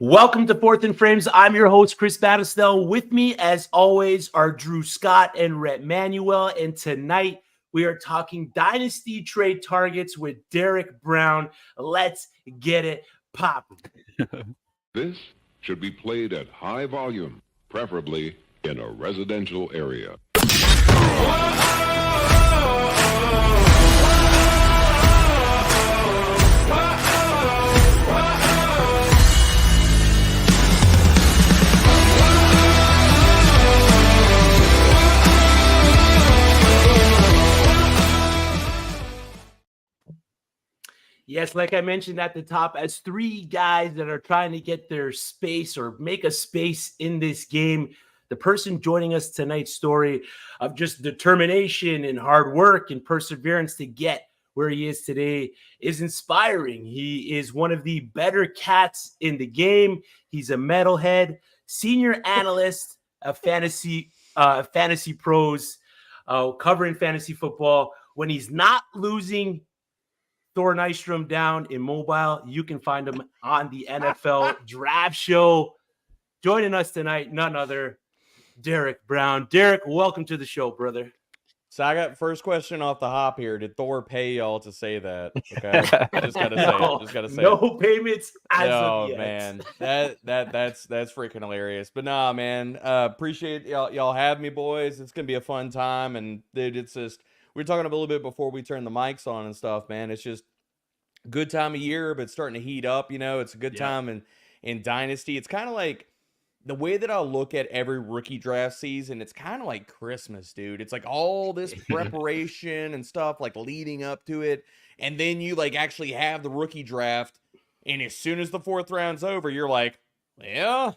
Welcome to Fourth and Frames. I'm your host, Chris Battistel. With me, as always, are Drew Scott and Rhett Manuel. And tonight, we are talking Dynasty Trade Targets with Derek Brown. Let's get it popping. This should be played at high volume, preferably in a residential area. Yes, like I mentioned at the top, as three guys that are trying to get their space or make a space in this game, the person joining us tonight's story of just determination and hard work and perseverance to get where he is today is inspiring. He is one of the better cats in the game. He's a metalhead, senior analyst of FantasyPros, covering fantasy football. When he's not losing Thor Nystrom down in mobile, you can find him on the NFL Draft Show. Joining us tonight, none other, Derek Brown. Derek, welcome to the show, brother. So I got first question off the hop here. Did Thor pay y'all to say that? Okay, I just gotta say it. Just gotta say no payments as no, of yet. man, that's freaking hilarious. But nah, man, appreciate y'all have me, boys. It's gonna be a fun time, and dude, it's just we were talking a little bit before we turned the mics on and stuff, man. It's just good time of year, but it's starting to heat up. You know, it's a good time in Dynasty. It's kind of like the way that I look at every rookie draft season. It's kind of like Christmas, dude. It's like all this preparation and stuff like leading up to it, and then you like actually have the rookie draft, and as soon as the fourth round's over, you're like, yeah,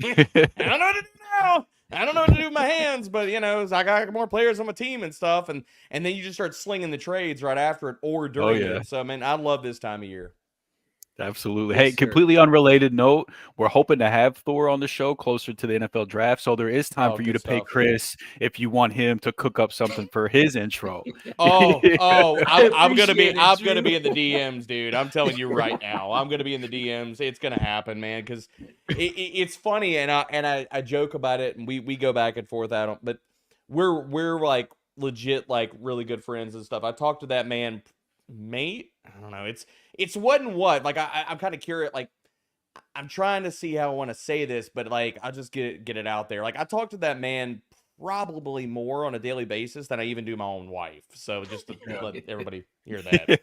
I don't know what to do now. I don't know what to do with my hands, but you know, I got more players on my team and stuff, and then you just start slinging the trades right after it or during it. So, man, I love this time of year. Absolutely. Hey, completely unrelated note. We're hoping to have Thor on the show closer to the NFL draft. So there is time for you to pay Chris if you want him to cook up something for his intro. I'm gonna be in the DMs, dude. I'm telling you right now. I'm gonna be in the DMs. It's gonna happen, man, because it's funny, and I joke about it, and we go back and forth at them, but we're like legit like really good friends and stuff. I talked to that man, mate. I don't know. It's what and what. Like I'm kind of curious. Like I'm trying to see how I want to say this, but like I'll just get it out there. Like I talk to that man probably more on a daily basis than I even do my own wife. So just to let everybody hear that.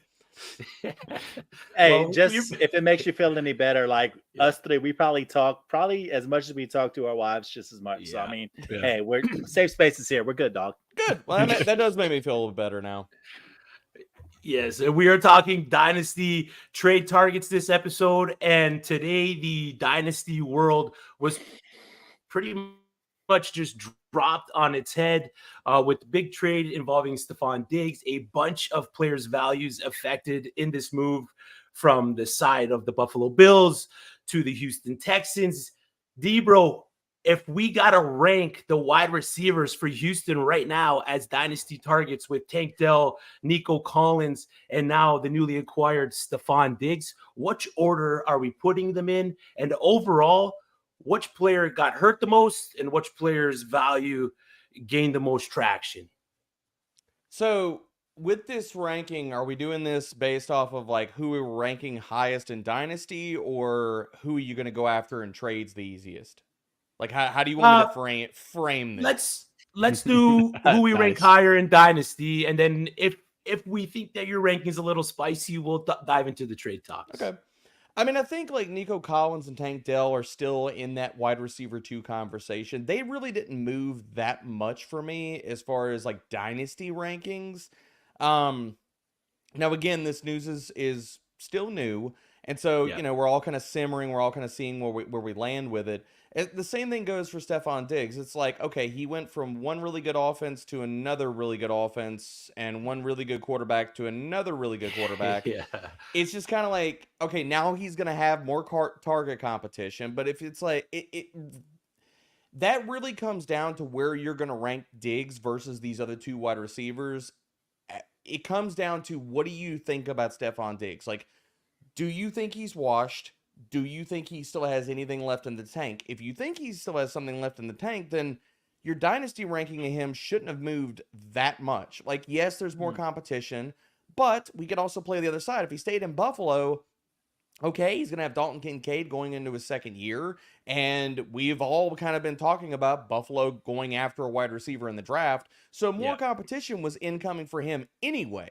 Hey, if it makes you feel any better, like us three, we probably talk as much as we talk to our wives, just as much. So I mean, hey, we're safe spaces here. We're good, dog. Good. Well, that does make me feel a little better now. Yes, and we are talking Dynasty Trade Targets this episode, and today the Dynasty world was pretty much just dropped on its head with the big trade involving Stefon Diggs. A bunch of players' values affected in this move from the side of the Buffalo Bills to the Houston Texans. Debro, if we got to rank the wide receivers for Houston right now as Dynasty targets with Tank Dell, Nico Collins, and now the newly acquired Stefon Diggs, which order are we putting them in? And overall, which player got hurt the most and which player's value gained the most traction? So with this ranking, are we doing this based off of like who we're ranking highest in Dynasty, or who are you going to go after in trades the easiest? Like, how do you want me to frame this? Let's do who we rank higher in Dynasty, and then if we think that your ranking is a little spicy, we'll dive into the trade talks. Okay. I mean, I think like Nico Collins and Tank Dell are still in that wide receiver 2 conversation. They really didn't move that much for me as far as like Dynasty rankings. Now, again, this news is still new, and so you know we're all kind of simmering, we're all kind of seeing where we land with it. The same thing goes for Stefon Diggs. It's like, okay, he went from one really good offense to another really good offense, and one really good quarterback to another really good quarterback. It's just kind of like, okay, now he's going to have more target competition. But if it's like, that really comes down to where you're going to rank Diggs versus these other two wide receivers. It comes down to, what do you think about Stefon Diggs? Like, do you think he's washed? do you think he still has anything left in the tank? If you think he still has something left in the tank, then your dynasty ranking of him shouldn't have moved that much. Like, yes, there's more competition, but we could also play the other side. If he stayed in Buffalo, okay, he's going to have Dalton Kincaid going into his second year, and we've all kind of been talking about Buffalo going after a wide receiver in the draft, so more competition was incoming for him anyway.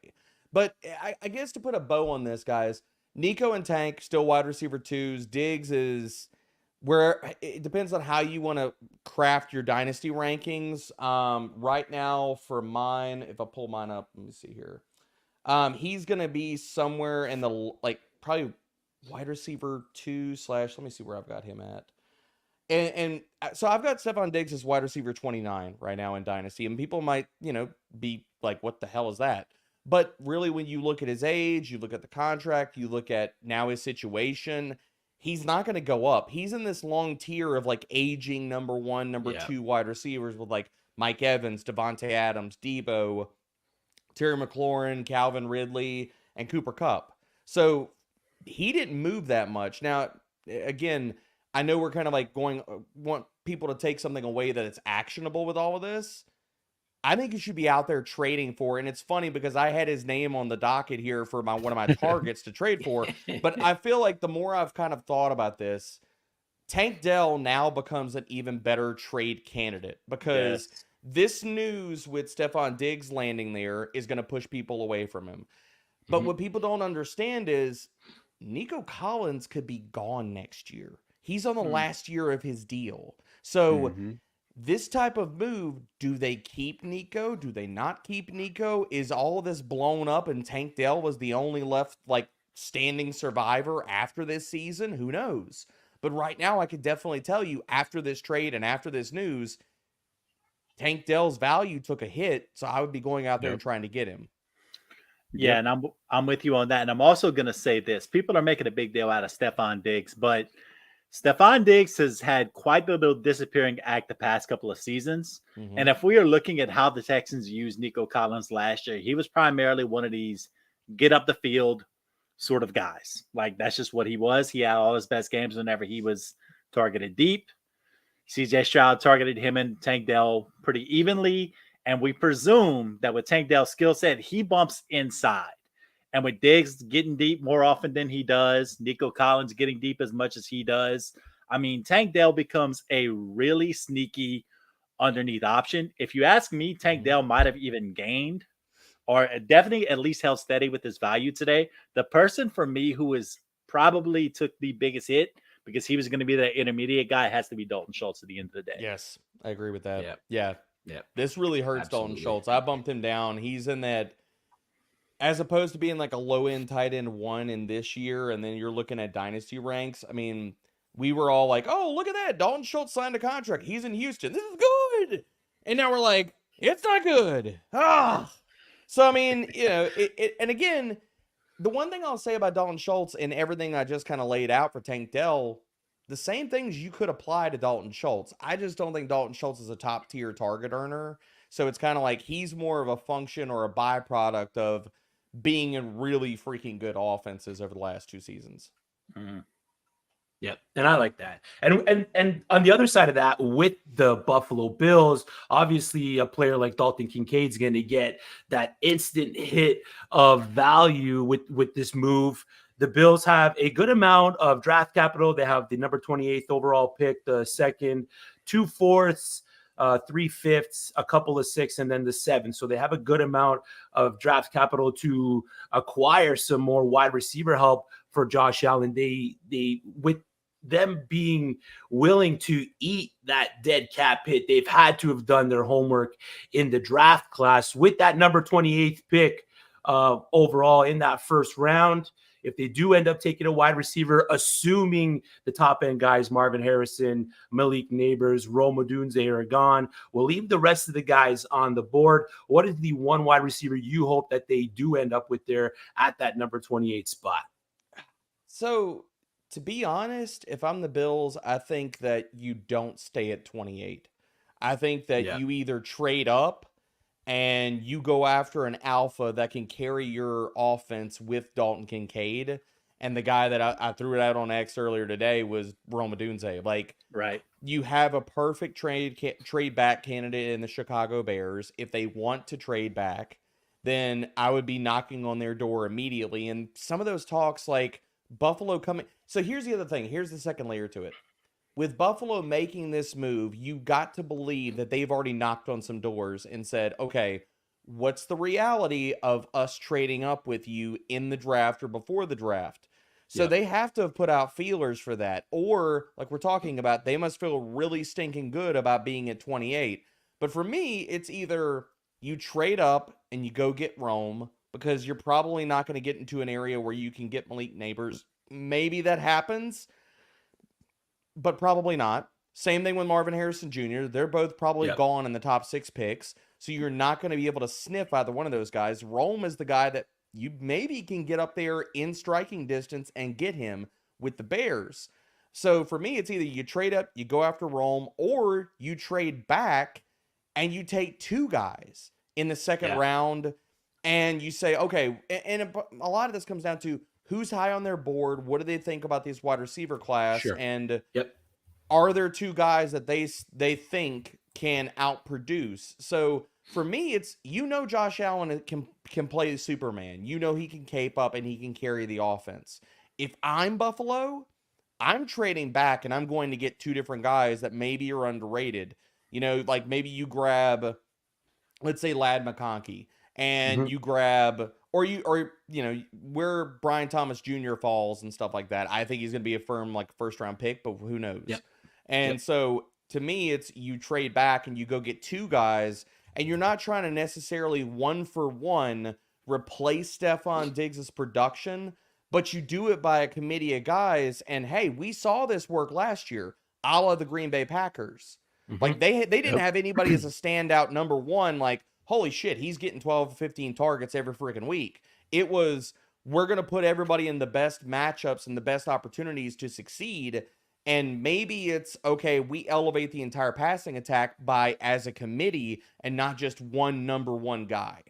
But I guess to put a bow on this, guys, Nico and Tank, still wide receiver 2s. Diggs is where it depends on how you want to craft your dynasty rankings. Right now, for mine, if I pull mine up, let me see here. He's going to be somewhere in the, like, probably wide receiver 2 / let me see where I've got him at. And so I've got Stefon Diggs as wide receiver 29 right now in Dynasty. And people might, be like, what the hell is that? But really, when you look at his age, you look at the contract, you look at now his situation, he's not going to go up. He's in this long tier of like aging number 1, number 2 wide receivers with like Mike Evans, Devontae Adams, Debo, Terry McLaurin, Calvin Ridley, and Cooper Kupp. So he didn't move that much. Now, again, I know we're kind of like want people to take something away that it's actionable with all of this. I think you should be out there trading for, and it's funny because I had his name on the docket here for one of my targets to trade for, but I feel like the more I've kind of thought about this, Tank Dell now becomes an even better trade candidate because this news with Stefon Diggs landing there is going to push people away from him. But what people don't understand is Nico Collins could be gone next year. He's on the last year of his deal. So this type of move, do they keep Nico? Do they not keep Nico? Is all of this blown up and Tank Dell was the only left like standing survivor after this season? Who knows? But right now I could definitely tell you after this trade and after this news, Tank Dell's value took a hit. So I would be going out there and trying to get him. Yeah, and I'm with you on that. And I'm also going to say this. People are making a big deal out of Stefon Diggs, but Stefon Diggs has had quite the little disappearing act the past couple of seasons. And if we are looking at how the Texans used Nico Collins last year, he was primarily one of these get up the field sort of guys. Like, that's just what he was. He had all his best games whenever he was targeted deep. CJ Stroud targeted him and Tank Dell pretty evenly. And we presume that with Tank Dell's skill set, he bumps inside. And with Diggs getting deep more often than he does, Nico Collins getting deep as much as he does, I mean, Tank Dell becomes a really sneaky underneath option. If you ask me, Tank Dell might have even gained or definitely at least held steady with his value today. The person for me who is probably took the biggest hit because he was going to be the intermediate guy has to be Dalton Schultz at the end of the day. Yes, I agree with that. Yeah. This really hurts Dalton Schultz. I bumped him down. He's in that, as opposed to being like a low-end tight end 1 in this year, and then you're looking at dynasty ranks. I mean, we were all like, oh, look at that. Dalton Schultz signed a contract. He's in Houston. This is good. And now we're like, it's not good. So, I mean, and again, the one thing I'll say about Dalton Schultz and everything I just kind of laid out for Tank Dell, the same things you could apply to Dalton Schultz. I just don't think Dalton Schultz is a top-tier target earner. So it's kind of like he's more of a function or a byproduct of being in really freaking good offenses over the last 2 seasons. Yep, and I like that. And on the other side of that, with the Buffalo Bills, obviously a player like Dalton Kincaid's going to get that instant hit of value with this move. The Bills have a good amount of draft capital. They have the number 28th overall pick, the second, 2 fourths, 3 fifths, a couple of 6, and then the 7. So they have a good amount of draft capital to acquire some more wide receiver help for Josh Allen. They with them being willing to eat that dead cap hit, they've had to have done their homework in the draft class with that number 28th pick overall in that first round. If they do end up taking a wide receiver, assuming the top end guys, Marvin Harrison, Malik Neighbors, Rome Odunze are gone, we'll leave the rest of the guys on the board. What is the one wide receiver you hope that they do end up with there at that number 28 spot? So, to be honest, if I'm the Bills, I think that you don't stay at 28. I think that you either trade up and you go after an alpha that can carry your offense with Dalton Kincaid. And the guy that I threw it out on X earlier today was Rome Odunze. Like, Right. you have a perfect trade back candidate in the Chicago Bears. If they want to trade back, then I would be knocking on their door immediately. And some of those talks, like Buffalo coming. So here's the other thing. Here's the second layer to it. With Buffalo making this move, you got to believe that they've already knocked on some doors and said, okay, what's the reality of us trading up with you in the draft or before the draft? So they have to have put out feelers for that. Or, like we're talking about, they must feel really stinking good about being at 28. But for me, it's either you trade up and you go get Rome, because you're probably not going to get into an area where you can get Malik Neighbors. Maybe that happens, but probably not. Same thing with Marvin Harrison Jr. They're both probably gone in the top 6 picks. So you're not going to be able to sniff either one of those guys. Rome is the guy that you maybe can get up there in striking distance and get him with the Bears. So for me, it's either you trade up, you go after Rome, or you trade back and you take 2 guys in the second round and you say, okay, and a lot of this comes down to who's high on their board, what do they think about this wide receiver class, and are there 2 guys that they think can outproduce? So for me, it's, Josh Allen can play Superman. He can cape up and he can carry the offense. If I'm Buffalo, I'm trading back and I'm going to get 2 different guys that maybe are underrated. Like maybe you grab, let's say, Lad McConkey, and you grab, or where Brian Thomas Jr. falls and stuff like that. I think he's going to be a firm, like, first round pick, but who knows? And so to me, it's you trade back and you go get 2 guys, and you're not trying to necessarily 1-for-1 replace Stefon Diggs' production, but you do it by a committee of guys. And hey, we saw this work last year, a la the Green Bay Packers. Like they didn't have anybody as a standout number 1, like, holy shit, he's getting 12 to 15 targets every freaking week. It was, we're going to put everybody in the best matchups and the best opportunities to succeed. And maybe it's, okay, we elevate the entire passing attack as a committee and not just one number 1 guy.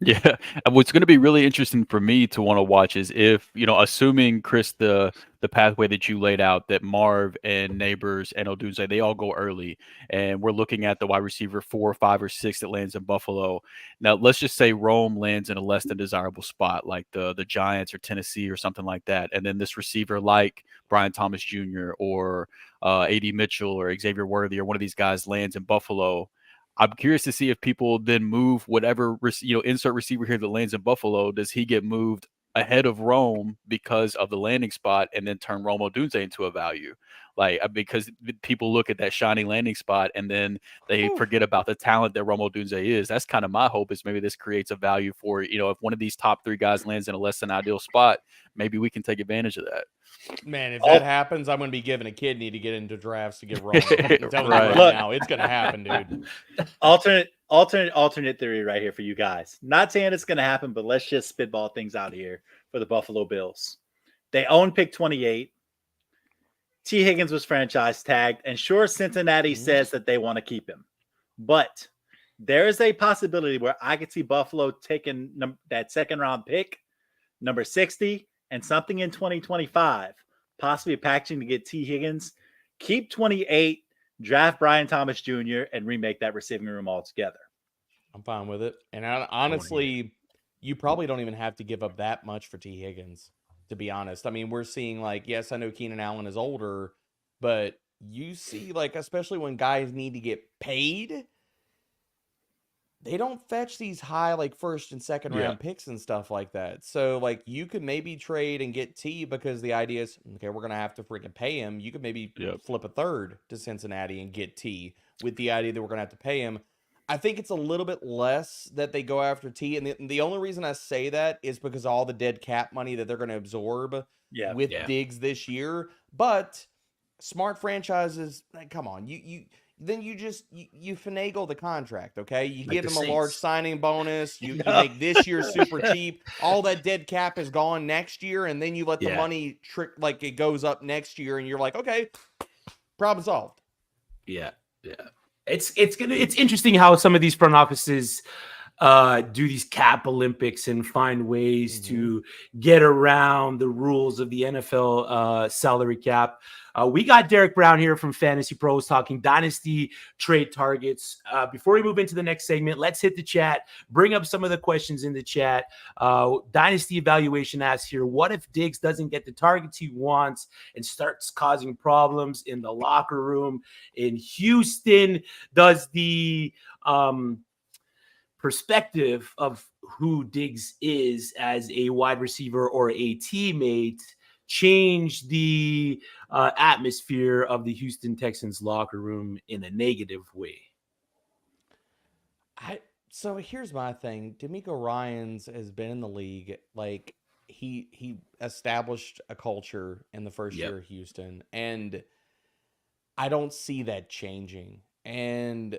Yeah. And what's going to be really interesting for me to want to watch is if, assuming, Chris, the pathway that you laid out, that Marv and Neighbors and Odunze, they all go early, and we're looking at the wide receiver 4, 5, or 6 that lands in Buffalo. Now, let's just say Rome lands in a less than desirable spot, like the Giants or Tennessee or something like that. And then this receiver like Brian Thomas Jr. or A.D. Mitchell or Xavier Worthy or one of these guys lands in Buffalo. I'm curious to see if people then move whatever, insert receiver here that lands in Buffalo. Does he get moved ahead of Rome because of the landing spot and then turn Rome Odunze into a value? Like, because people look at that shiny landing spot and then they forget about the talent that Rome Odunze is. That's kind of my hope, is maybe this creates a value for, if one of these top 3 guys lands in a less than ideal spot, maybe we can take advantage of that. Man, if that happens, I'm going to be given a kidney to get into drafts to get Rome. I'm telling you right now, it's going to happen, dude. Alternate theory right here for you guys. Not saying it's going to happen, but let's just spitball things out here for the Buffalo Bills. They own pick 28. T. Higgins was franchise tagged, and sure, Cincinnati says that they want to keep him. But there is a possibility where I could see Buffalo taking that second round pick, number 60, and something in 2025, possibly packaging to get T. Higgins, keep 28, draft Brian Thomas Jr., and remake that receiving room altogether. I'm fine with it. And honestly, you probably don't even have to give up that much for T. Higgins, to be honest. I mean, we're seeing, like, yes, I know Keenan Allen is older, but you see, like, especially when guys need to get paid, they don't fetch these high, like, first and second round picks and stuff like that. So, like, you could maybe trade and get T, because the idea is, okay, we're going to have to freaking pay him. You could maybe flip a third to Cincinnati and get T, with the idea that we're going to have to pay him. I think it's a little bit less that they go after T. And the only reason I say that is because all the dead cap money that they're going to absorb with Diggs this year. But smart franchises, like, come on, you finagle the contract, okay? You give them a large signing bonus. You make this year super cheap. All that dead cap is gone next year, and then you let the money trick, like, it goes up next year, and you're like, okay, problem solved. Yeah. It's interesting how some of these front offices do these cap Olympics and find ways to get around the rules of the NFL salary cap. We got Derek Brown here from Fantasy Pros talking dynasty trade targets. Before we move into the next segment, let's hit the chat, bring up some of the questions in the chat. Dynasty Evaluation asks here, what if Diggs doesn't get the targets he wants and starts causing problems in the locker room in Houston? Does the perspective of who Diggs is as a wide receiver or a teammate change the atmosphere of the Houston Texans locker room in a negative way? So here's my thing. D'Amico Ryans has been in the league. Like he established a culture in the first year of Houston, and I don't see that changing. And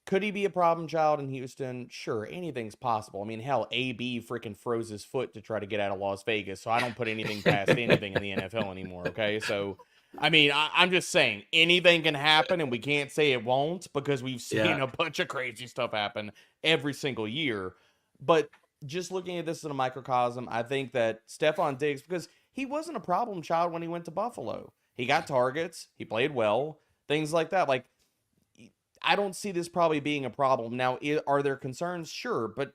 could he be a problem child in Houston? Sure, anything's possible. I mean, hell, AB freaking froze his foot to try to get out of Las Vegas, so I don't put anything past anything in the NFL anymore, okay? So, I mean, I'm just saying, anything can happen, and we can't say it won't because we've seen a bunch of crazy stuff happen every single year. But just looking at this in a microcosm, I think that Stefon Diggs, because he wasn't a problem child when he went to Buffalo. He got targets, he played well, things like that. Like, I don't see this probably being a problem. Now, are there concerns? Sure, but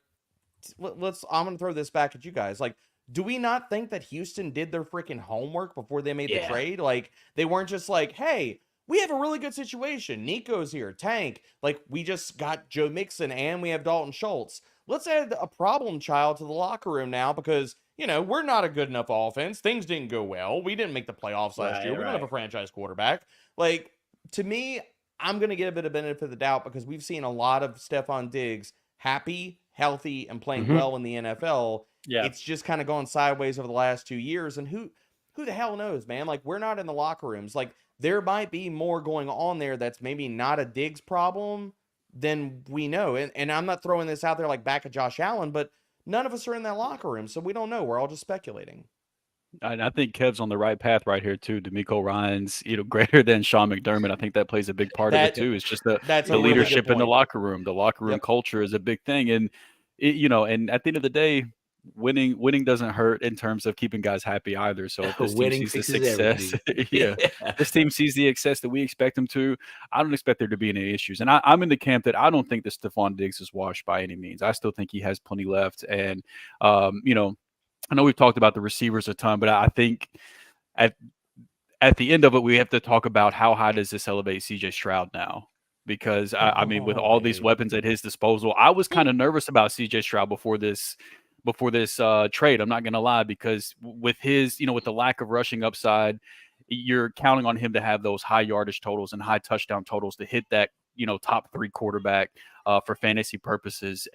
I'm going to throw this back at you guys. Like, do we not think that Houston did their freaking homework before they made the trade? Like, they weren't just like, hey, we have a really good situation. Nico's here, Tank. Like, we just got Joe Mixon and we have Dalton Schultz. Let's add a problem child to the locker room now because, you know, we're not a good enough offense. Things didn't go well. We didn't make the playoffs last year. We don't have a franchise quarterback. Like, to me, I'm going to get a bit of benefit of the doubt because we've seen a lot of Stefon Diggs happy, healthy, and playing well in the NFL. Yeah. It's just kind of gone sideways over the last 2 years. And who the hell knows, man? Like, we're not in the locker rooms. Like, there might be more going on there that's maybe not a Diggs problem than we know. And I'm not throwing this out there like back at Josh Allen, but none of us are in that locker room, so we don't know. We're all just speculating. And I think Kev's on the right path right here too. D'Amico Ryans, greater than Sean McDermott. I think that plays a big part of it too. It's just the leadership in the locker room. The locker room culture is a big thing, and and at the end of the day, winning doesn't hurt in terms of keeping guys happy either. So if this team sees the success, this team sees the success that we expect them to, I don't expect there to be any issues. And I'm in the camp that I don't think that Stefon Diggs is washed by any means. I still think he has plenty left, and I know we've talked about the receivers a ton, but I think at the end of it, we have to talk about how high does this elevate CJ Stroud now? Because I mean, with all these weapons at his disposal, I was kind of nervous about CJ Stroud before this trade. I'm not going to lie, because with his, with the lack of rushing upside, you're counting on him to have those high yardage totals and high touchdown totals to hit that, top 3 quarterback for fantasy purposes.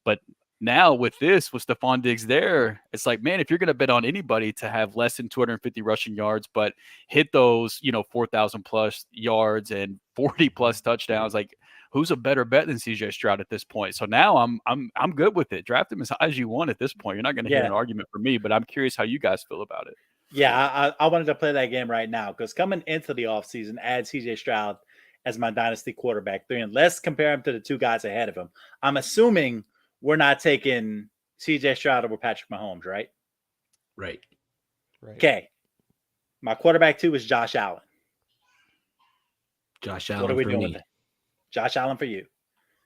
But now with Stefon Diggs there, it's like, man, if you're going to bet on anybody to have less than 250 rushing yards, but hit those, 4,000 plus yards and 40 plus touchdowns, like who's a better bet than CJ Stroud at this point? So now I'm good with it. Draft him as high as you want at this point. You're not going to hear an argument from me, but I'm curious how you guys feel about it. Yeah, I wanted to play that game right now because coming into the offseason, add CJ Stroud as my dynasty quarterback 3, and let's compare him to the 2 guys ahead of him. I'm assuming we're not taking CJ Stroud over Patrick Mahomes, right? Right. Okay. My quarterback 2 is Josh Allen. Josh Allen. What are we doing with it? Josh Allen for you.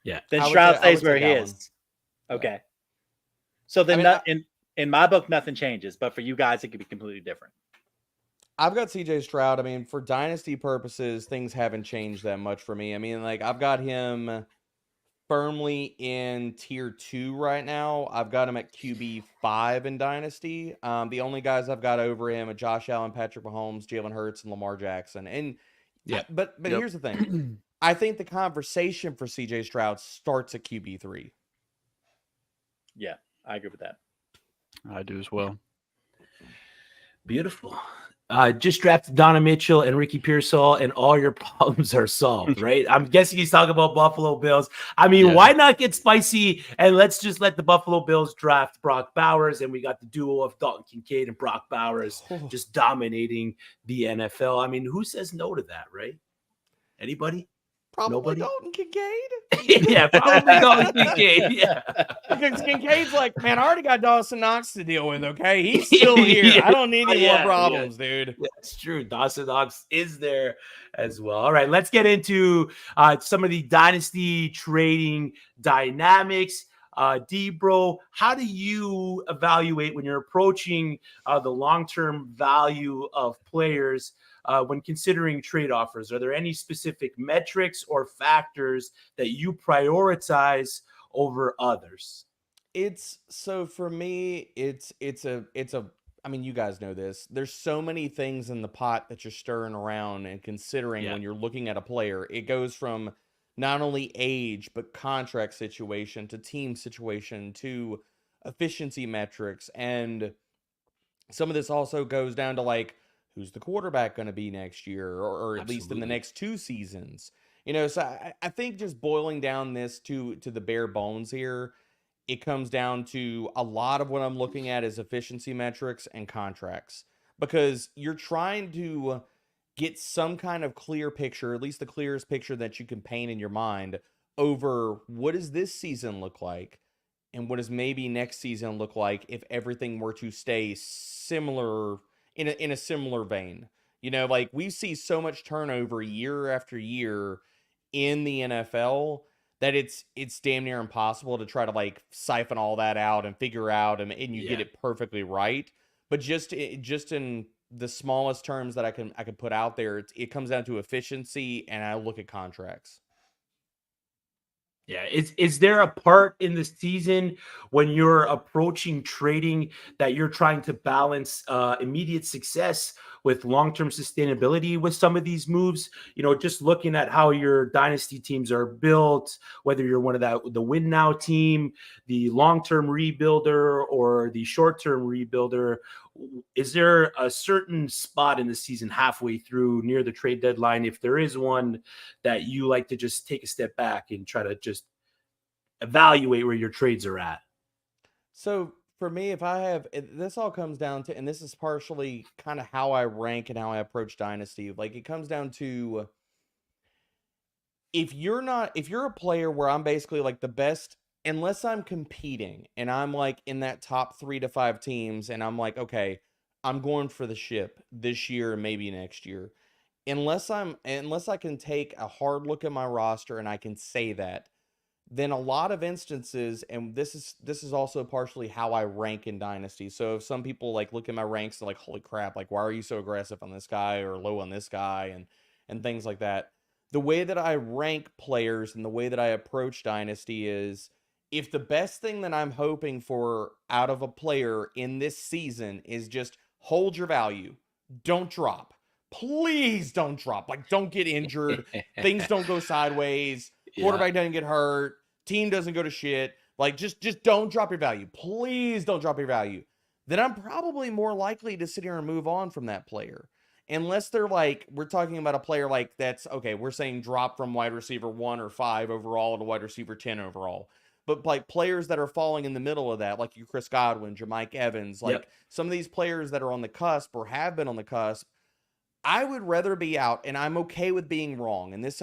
Yeah. Then Stroud stays where he is. Okay. So then in my book, nothing changes, but for you guys, it could be completely different. I've got CJ Stroud. I mean, for dynasty purposes, things haven't changed that much for me. I mean, like, I've got him firmly in tier 2 right now. I've got him at QB 5 in dynasty. The only guys I've got over him are Josh Allen, Patrick Mahomes, Jalen Hurts, and Lamar Jackson. And but here's the thing. I think the conversation for CJ Stroud starts at QB 3. Yeah, I agree with that. I do as well. Beautiful. Just drafted Donna Mitchell and Ricky Pearsall, and all your problems are solved, right? I'm guessing he's talking about Buffalo Bills. I mean, why not get spicy and let's just let the Buffalo Bills draft Brock Bowers, and we got the duo of Dalton Kincaid and Brock Bowers just dominating the NFL. I mean, who says no to that, right? Anybody? Probably Nobody? Dalton Kincaid. Yeah, probably Dalton Kincaid. Yeah. Because Kincaid's like, man, I already got Dawson Knox to deal with, okay? He's still here. Yeah. I don't need any more Yeah, problems, dude. yeah, it's true. Dawson Knox is there as well. All right, let's get into some of the dynasty trading dynamics. D-Bro, how do you evaluate when you're approaching the long-term value of players when considering trade offers? Are there any specific metrics or factors that you prioritize over others? It's so for me, it's a I mean, you guys know this. There's so many things in the pot that you're stirring around and considering Yeah. when you're looking at a player. It goes from not only age, but contract situation to team situation to efficiency metrics. And some of this also goes down to like, who's the quarterback going to be next year, or at least in the Absolutely. next 2 seasons. So I think just boiling down this to the bare bones here, it comes down to a lot of what I'm looking at is efficiency metrics and contracts, because you're trying to get some kind of clear picture, at least the clearest picture that you can paint in your mind over what does this season look like and what does maybe next season look like if everything were to stay similar in a similar vein. Like we see so much turnover year after year in the NFL that it's damn near impossible to try to like siphon all that out and figure out and you get Yeah. it perfectly right. But just in the smallest terms that I can put out there, it comes down to efficiency, and I look at contracts. Yeah. Is there a part in the season when you're approaching trading that you're trying to balance immediate success with long-term sustainability with some of these moves? Just looking at how your dynasty teams are built, whether you're one of the win now team, the long-term rebuilder, or the short-term rebuilder. Is there a certain spot in the season halfway through near the trade deadline, if there is one, that you like to just take a step back and try to just evaluate where your trades are at? So for me, if I have this all comes down to, and this is partially kind of how I rank and how I approach Dynasty. Like it comes down to, if you're a player where I'm basically like the best, unless I'm competing and I'm like in that top 3 to 5 teams, and I'm like, okay, I'm going for the ship this year and maybe next year. Unless I can take a hard look at my roster and I can say that, then a lot of instances, and this is also partially how I rank in Dynasty. So if some people like look at my ranks and like, holy crap, like why are you so aggressive on this guy or low on this guy and things like that. The way that I rank players and the way that I approach Dynasty is, if the best thing that I'm hoping for out of a player in this season is just hold your value, don't drop. Please don't drop. Like, don't get injured. Things don't go sideways. Quarterback doesn't get hurt. Team doesn't go to shit. Like, just don't drop your value. Please don't drop your value. Then I'm probably more likely to sit here and move on from that player. Unless they're like, we're talking about a player like that's, okay, we're saying drop from wide receiver 1 or 5 overall to wide receiver 10 overall. But like players that are falling in the middle of that, like you Chris Godwin, Mike Evans, like some of these players that are on the cusp or have been on the cusp, I would rather be out, and I'm okay with being wrong. And this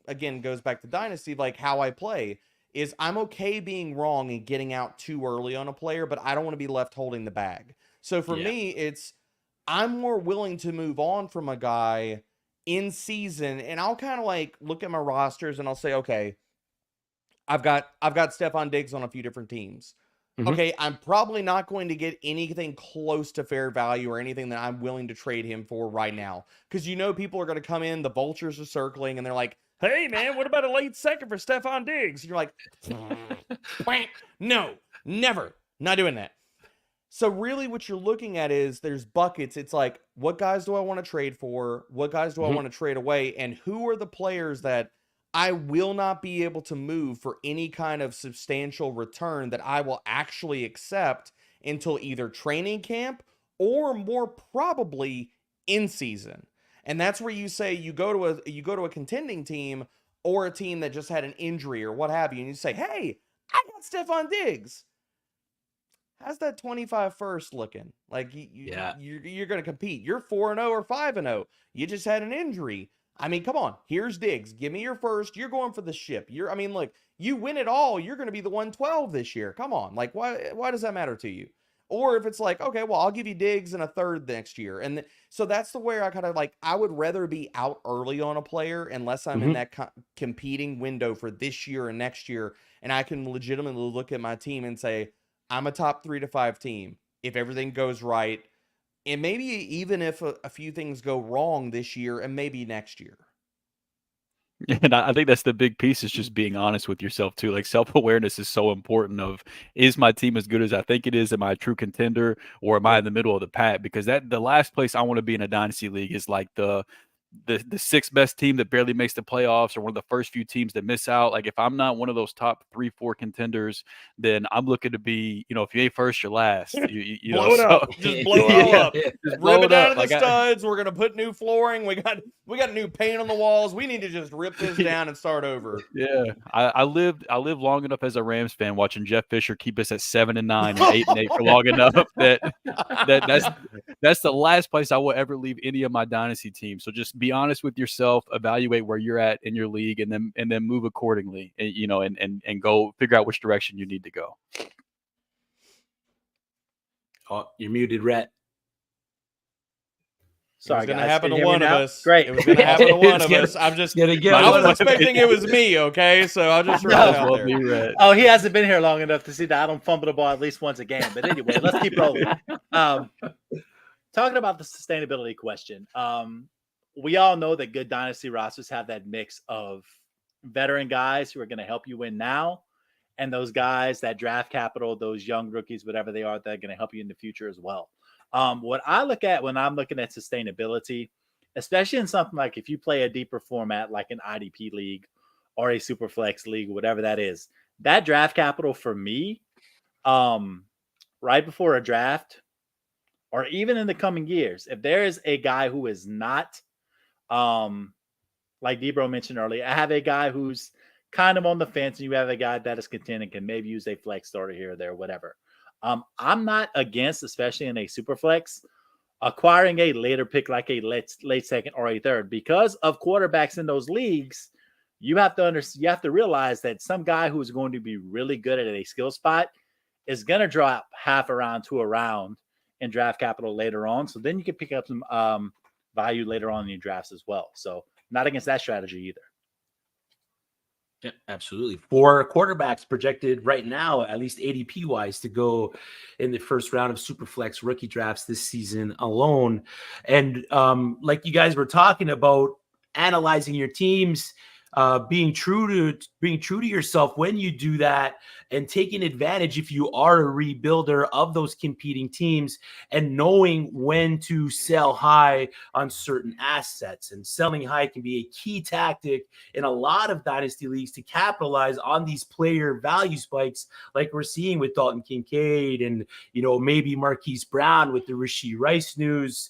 again goes back to Dynasty, like how I play is I'm okay being wrong and getting out too early on a player, but I don't want to be left holding the bag. So for me, I'm more willing to move on from a guy in season, and I'll kind of like look at my rosters and I'll say, okay, I've got Stefon Diggs on a few different teams. Okay, I'm probably not going to get anything close to fair value or anything that I'm willing to trade him for right now. Because people are going to come in, the vultures are circling, and they're like, hey, man, what about a late second for Stefon Diggs? And you're like, no, never. Not doing that. So really what you're looking at is there's buckets. It's like, what guys do I want to trade for? What guys do I want to trade away? And who are the players that I will not be able to move for any kind of substantial return that I will actually accept until either training camp or more probably in season. And that's where you say you go to a contending team or a team that just had an injury or what have you, and you say, hey, I got Stefon Diggs. How's that 25 first looking? Like you're going to compete. You're 4-0 or 5-0. You just had an injury. I mean, come on. Here's Diggs. Give me your first. You're going for the ship. Look, you win it all. You're going to be the 112 this year. Come on. Like, why does that matter to you? Or if it's like, okay, well, I'll give you Diggs and a third next year. And so that's the way I kind of like, I would rather be out early on a player unless I'm in that competing window for this year and next year. And I can legitimately look at my team and say, I'm a top 3 to 5 team. If everything goes right, and maybe even if a few things go wrong this year and maybe next year. And I think that's the big piece is just being honest with yourself too. Like self-awareness is so important of, is my team as good as I think it is? Am I a true contender or am I in the middle of the pack? Because the last place I want to be in a dynasty league is like the sixth best team that barely makes the playoffs or one of the first few teams that miss out. Like if I'm not one of those top 3-4 contenders, then I'm looking to be, if you ain't first, you're last. You blow it up. Just blow it all up. Just rip it down to the studs. We're gonna put new flooring. We got new paint on the walls. We need to just rip this down and start over. Yeah. I lived long enough as a Rams fan watching Jeff Fisher keep us at 7-9 and 8-8 for long enough that's the last place I will ever leave any of my dynasty teams. So just be honest with yourself, evaluate where you're at in your league, and then move accordingly. And go figure out which direction you need to go. Oh, you're muted, Rhett. Sorry, it was going to happen to one of us. Great. It was going to happen to one of us. I'm just. I was expecting it was me. Okay, so I'll just throw it out there. Oh, he hasn't been here long enough to see that I don't fumble the ball at least once a game. But anyway, let's keep rolling. Talking about the sustainability question, we all know that good dynasty rosters have that mix of veteran guys who are going to help you win now, and those guys that draft capital, those young rookies, whatever they are, that are going to help you in the future as well. What I look at when I'm looking at sustainability, especially in something like if you play a deeper format like an IDP league or a super flex league, whatever that is, that draft capital for me, right before a draft or even in the coming years, if there is a guy who is not, like Debro mentioned earlier, I have a guy who's kind of on the fence and you have a guy that is content and can maybe use a flex starter here or there, whatever. I'm not against, especially in a super flex, acquiring a later pick like a late second or a third, because of quarterbacks in those leagues. You have to realize that some guy who is going to be really good at a skill spot is going to drop half a round to a round in draft capital later on. So then you can pick up some value later on in your drafts as well. So not against that strategy either. Yeah, absolutely. 4 quarterbacks projected right now, at least ADP wise, to go in the first round of Superflex rookie drafts this season alone. And like you guys were talking about, analyzing your teams, being true to yourself when you do that, and taking advantage if you are a rebuilder of those competing teams, and knowing when to sell high on certain assets. And selling high can be a key tactic in a lot of dynasty leagues to capitalize on these player value spikes, like we're seeing with Dalton Kincaid and maybe Marquise Brown with the Rashee Rice news.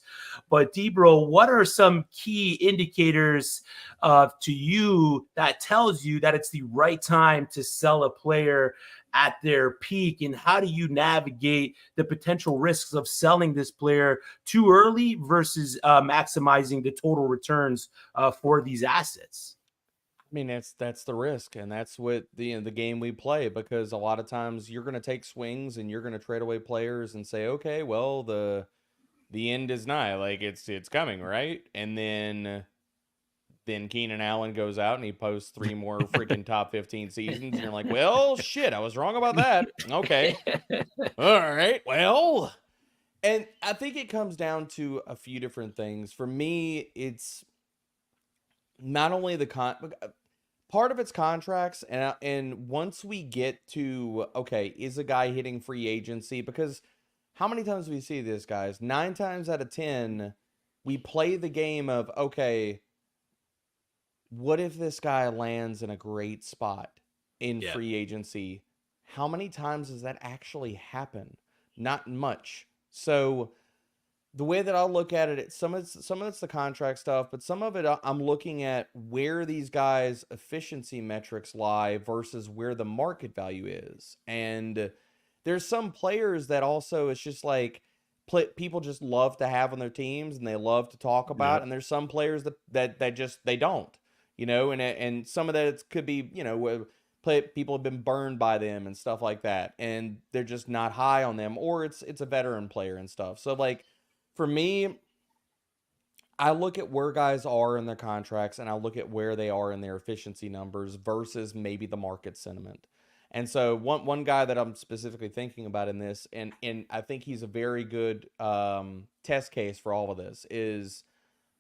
But Debro, what are some key indicators to you that tells you that it's the right time to sell a player at their peak, and how do you navigate the potential risks of selling this player too early versus maximizing the total returns for these assets? I mean, that's the risk, and that's what the game we play, because a lot of times you're going to take swings and you're going to trade away players and say, okay, well, the end is nigh, like it's coming, right? And then Keenan Allen goes out and he posts 3 more freaking top 15 seasons. And you're like, well, shit, I was wrong about that. Okay. All right. Well, and I think it comes down to a few different things. For me, it's not only part of it's contracts. And once we get to, okay, is a guy hitting free agency? Because how many times do we see this, guys? 9 times out of 10, we play the game of, okay, what if this guy lands in a great spot in free agency? How many times does that actually happen? Not much. So the way that I'll look at it, some of it's the contract stuff, but some of it I'm looking at where these guys' efficiency metrics lie versus where the market value is. And there's some players that also, it's just like, people just love to have on their teams and they love to talk about. And there's some players that just they don't, and some of that could be people have been burned by them and stuff like that, and they're just not high on them, or it's a veteran player and stuff. So like for me, I look at where guys are in their contracts and I look at where they are in their efficiency numbers versus maybe the market sentiment. And so one guy that I'm specifically thinking about in this, and I think he's a very good test case for all of this, is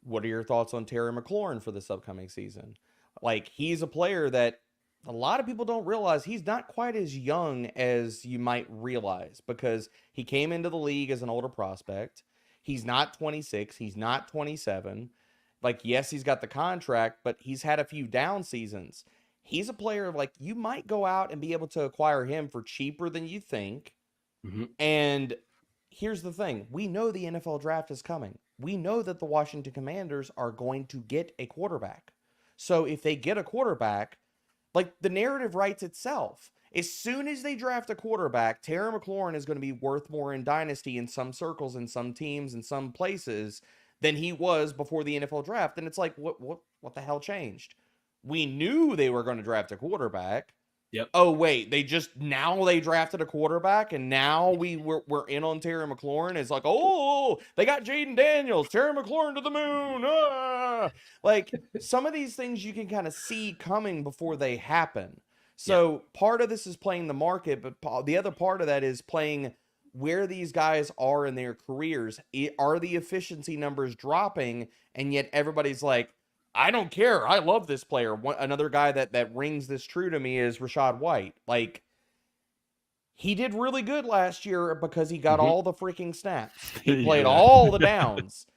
what are your thoughts on Terry McLaurin for this upcoming season? Like, he's a player that a lot of people don't realize he's not quite as young as you might realize, because he came into the league as an older prospect. He's not 26. He's not 27. Like, yes, he's got the contract, but he's had a few down seasons. He's a player like you might go out and be able to acquire him for cheaper than you think. Mm-hmm. And here's the thing. We know the NFL draft is coming. We know that the Washington Commanders are going to get a quarterback. So if they get a quarterback, like, the narrative writes itself. As soon as they draft a quarterback, Terry McLaurin is going to be worth more in Dynasty in some circles, in some teams, in some places than he was before the NFL draft. And it's like, what the hell changed? We knew they were going to draft a quarterback. Yep. Oh, wait, they drafted a quarterback, and now we're in on Terry McLaurin. It's like, oh, they got Jaden Daniels, Terry McLaurin to the moon. Ah! Like, some of these things you can kind of see coming before they happen. So part of this is playing the market, but the other part of that is playing where these guys are in their careers. Are the efficiency numbers dropping? And yet everybody's like, I don't care. I love this player. Another guy that rings this true to me is Rachaad White. Like, he did really good last year because he got all the freaking snaps. He played all the downs.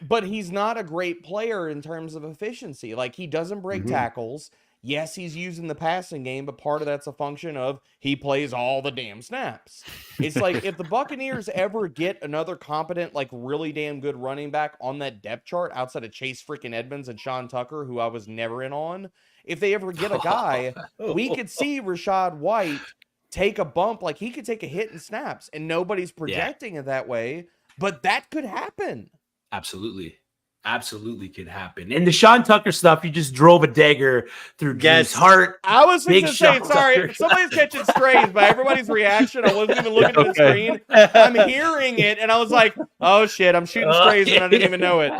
But he's not a great player in terms of efficiency. Like, he doesn't break tackles. Yes, he's using the passing game, but part of that's a function of he plays all the damn snaps. It's like, if the Buccaneers ever get another competent, like, really damn good running back on that depth chart outside of Chase freaking Edmonds and Sean Tucker, who I was never in on, if they ever get a guy, we could see Rachaad White take a bump. Like, he could take a hit in snaps, and nobody's projecting it that way, but that could happen. Absolutely could happen. And the Sean Tucker stuff, he just drove a dagger through Drew's heart. I was just saying, sorry, somebody's catching strays by everybody's reaction. I wasn't even looking at the screen. I'm hearing it, and I was like, oh, shit, I'm shooting strays, and I didn't even know it.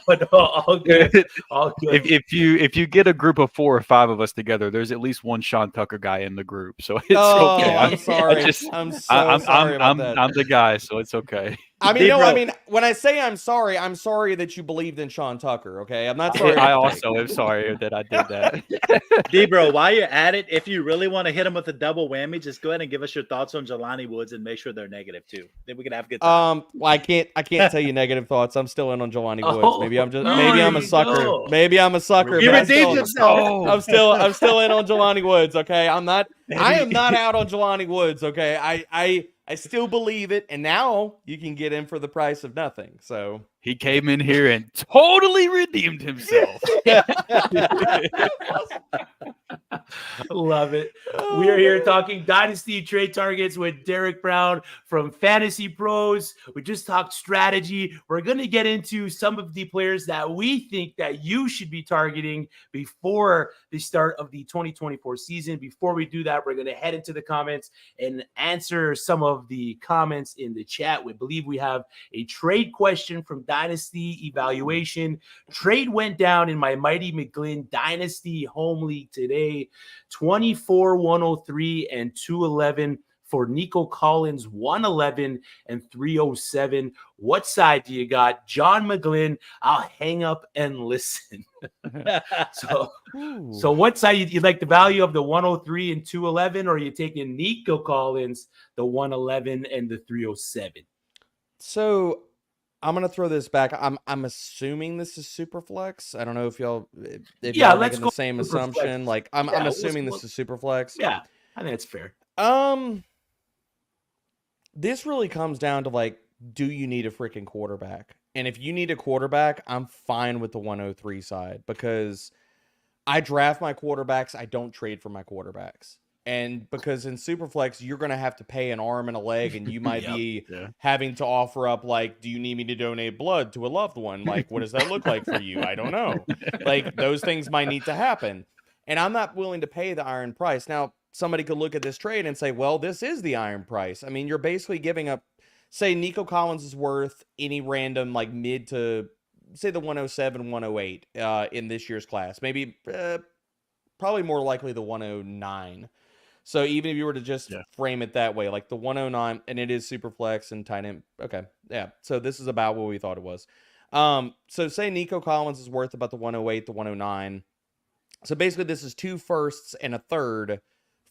But all good. All good. If you get a group of 4 or 5 of us together, there's at least one Sean Tucker guy in the group. So it's okay. I'm sorry. I'm sorry about that. I'm the guy, so it's okay. I mean, no, I mean, when I say I'm sorry that you believed in Sean Tucker, okay? I'm not sorry. I also am sorry that I did that. D-Bro, while you're at it, if you really want to hit him with a double whammy, just go ahead and give us your thoughts on Jelani Woods and make sure they're negative too. Then we can have a good time. Well, I can't tell you negative thoughts. I'm still in on Jelani Woods. Maybe I'm a sucker. No. Maybe I'm a sucker. He redeemed himself. I'm still in on Jelani Woods, okay? I am not out on Jelani Woods, okay? I still believe it, and now you can get in for the price of nothing. So he came in here and totally redeemed himself. Love it. We are here talking Dynasty Trade Targets with Derek Brown from FantasyPros. We just talked strategy. We're going to get into some of the players that we think that you should be targeting before the start of the 2024 season. Before we do that, we're going to head into the comments and answer some of the comments in the chat. We believe we have a trade question from Dynasty Evaluation. Trade went down in my Mighty McGlynn Dynasty Home League today. 24-103 and 211 for Nico Collins, 111 and 307. What side do you got? John McGlynn, I'll hang up and listen. So what side you like, the value of the 103 and 211, or are you taking Nico Collins, the 111 and the 307? So I'm gonna throw this back. I'm assuming this is Superflex. I don't know if y'all y'all let's making go the same assumption. Superflex. Like I'm assuming this is Superflex. Yeah, I think it's fair. This really comes down to, like, do you need a freaking quarterback? And if you need a quarterback, I'm fine with the 103 side, because I draft my quarterbacks. I don't trade for my quarterbacks. And because in Superflex, you're going to have to pay an arm and a leg, and you might Yep. be Yeah. having to offer up, like, do you need me to donate blood to a loved one? Like, what does that look like for you? I don't know. Like, those things might need to happen. And I'm not willing to pay the iron price. Now, somebody could look at this trade and say, well, this is the iron price. I mean, you're basically giving up, say, Nico Collins is worth any random, like, mid to, say, the 107, 108 in this year's class. Maybe, probably more likely the 109. So even if you were to just frame it that way, like the 109, and it is super flex and tight end. Okay. Yeah. So this is about what we thought it was. So say Nico Collins is worth about the 108, the 109. So basically this is 2 firsts and a third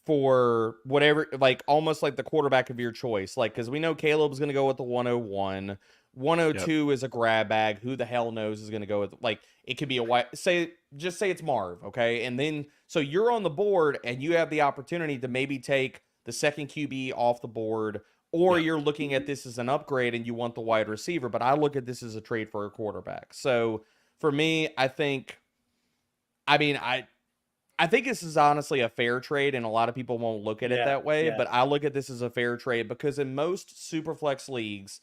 for whatever, like almost like the quarterback of your choice. Like, cause we know Caleb's going to go with the 101. 102 is a grab bag. Who the hell knows is going to go with, like, it could be a white, just say it's Marv. Okay. And then, so you're on the board and you have the opportunity to maybe take the second QB off the board, or you're looking at this as an upgrade and you want the wide receiver. But I look at this as a trade for a quarterback. So for me, I think this is honestly a fair trade, and a lot of people won't look at it that way. But I look at this as a fair trade because in most Superflex leagues,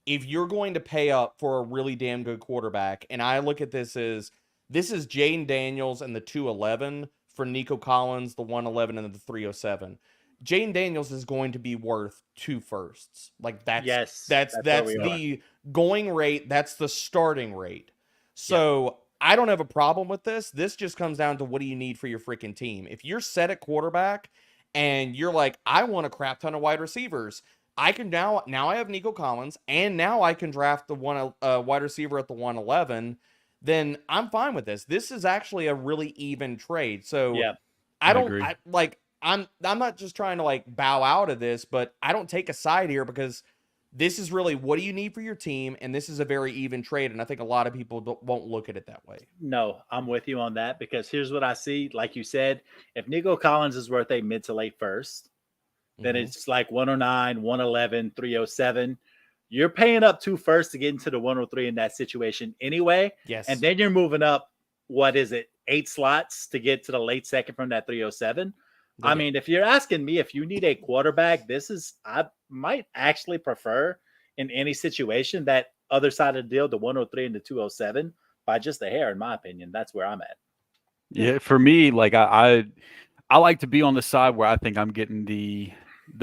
if you're going to pay up for a really damn good quarterback, and I look at this is Jaden Daniels and the 211 for Nico Collins, the 111 and the 307. Jaden Daniels is going to be worth 2 firsts. Like that's the going rate. That's the starting rate. So I don't have a problem with this. This just comes down to what do you need for your freaking team. If you're set at quarterback and you're like, I want a crap ton of wide receivers, I can now I have Nico Collins, and now I can draft the one wide receiver at the 111. Then I'm fine with this. This is actually a really even trade. So I'm not just trying to like bow out of this, but I don't take a side here because this is really what do you need for your team, and this is a very even trade, and I think a lot of people won't look at it that way. No, I'm with you on that because here's what I see. Like you said, if Nico Collins is worth a mid to late first, then it's like 109, 111, 307. You're paying up 2 firsts to get into the 103 in that situation anyway. Yes. And then you're moving up, 8 slots to get to the late second from that 307. I mean, if you're asking me if you need a quarterback, I might actually prefer in any situation that other side of the deal, the 103 and the 207, by just a hair, in my opinion. That's where I'm at. Yeah, for me, like I like to be on the side where I think I'm getting the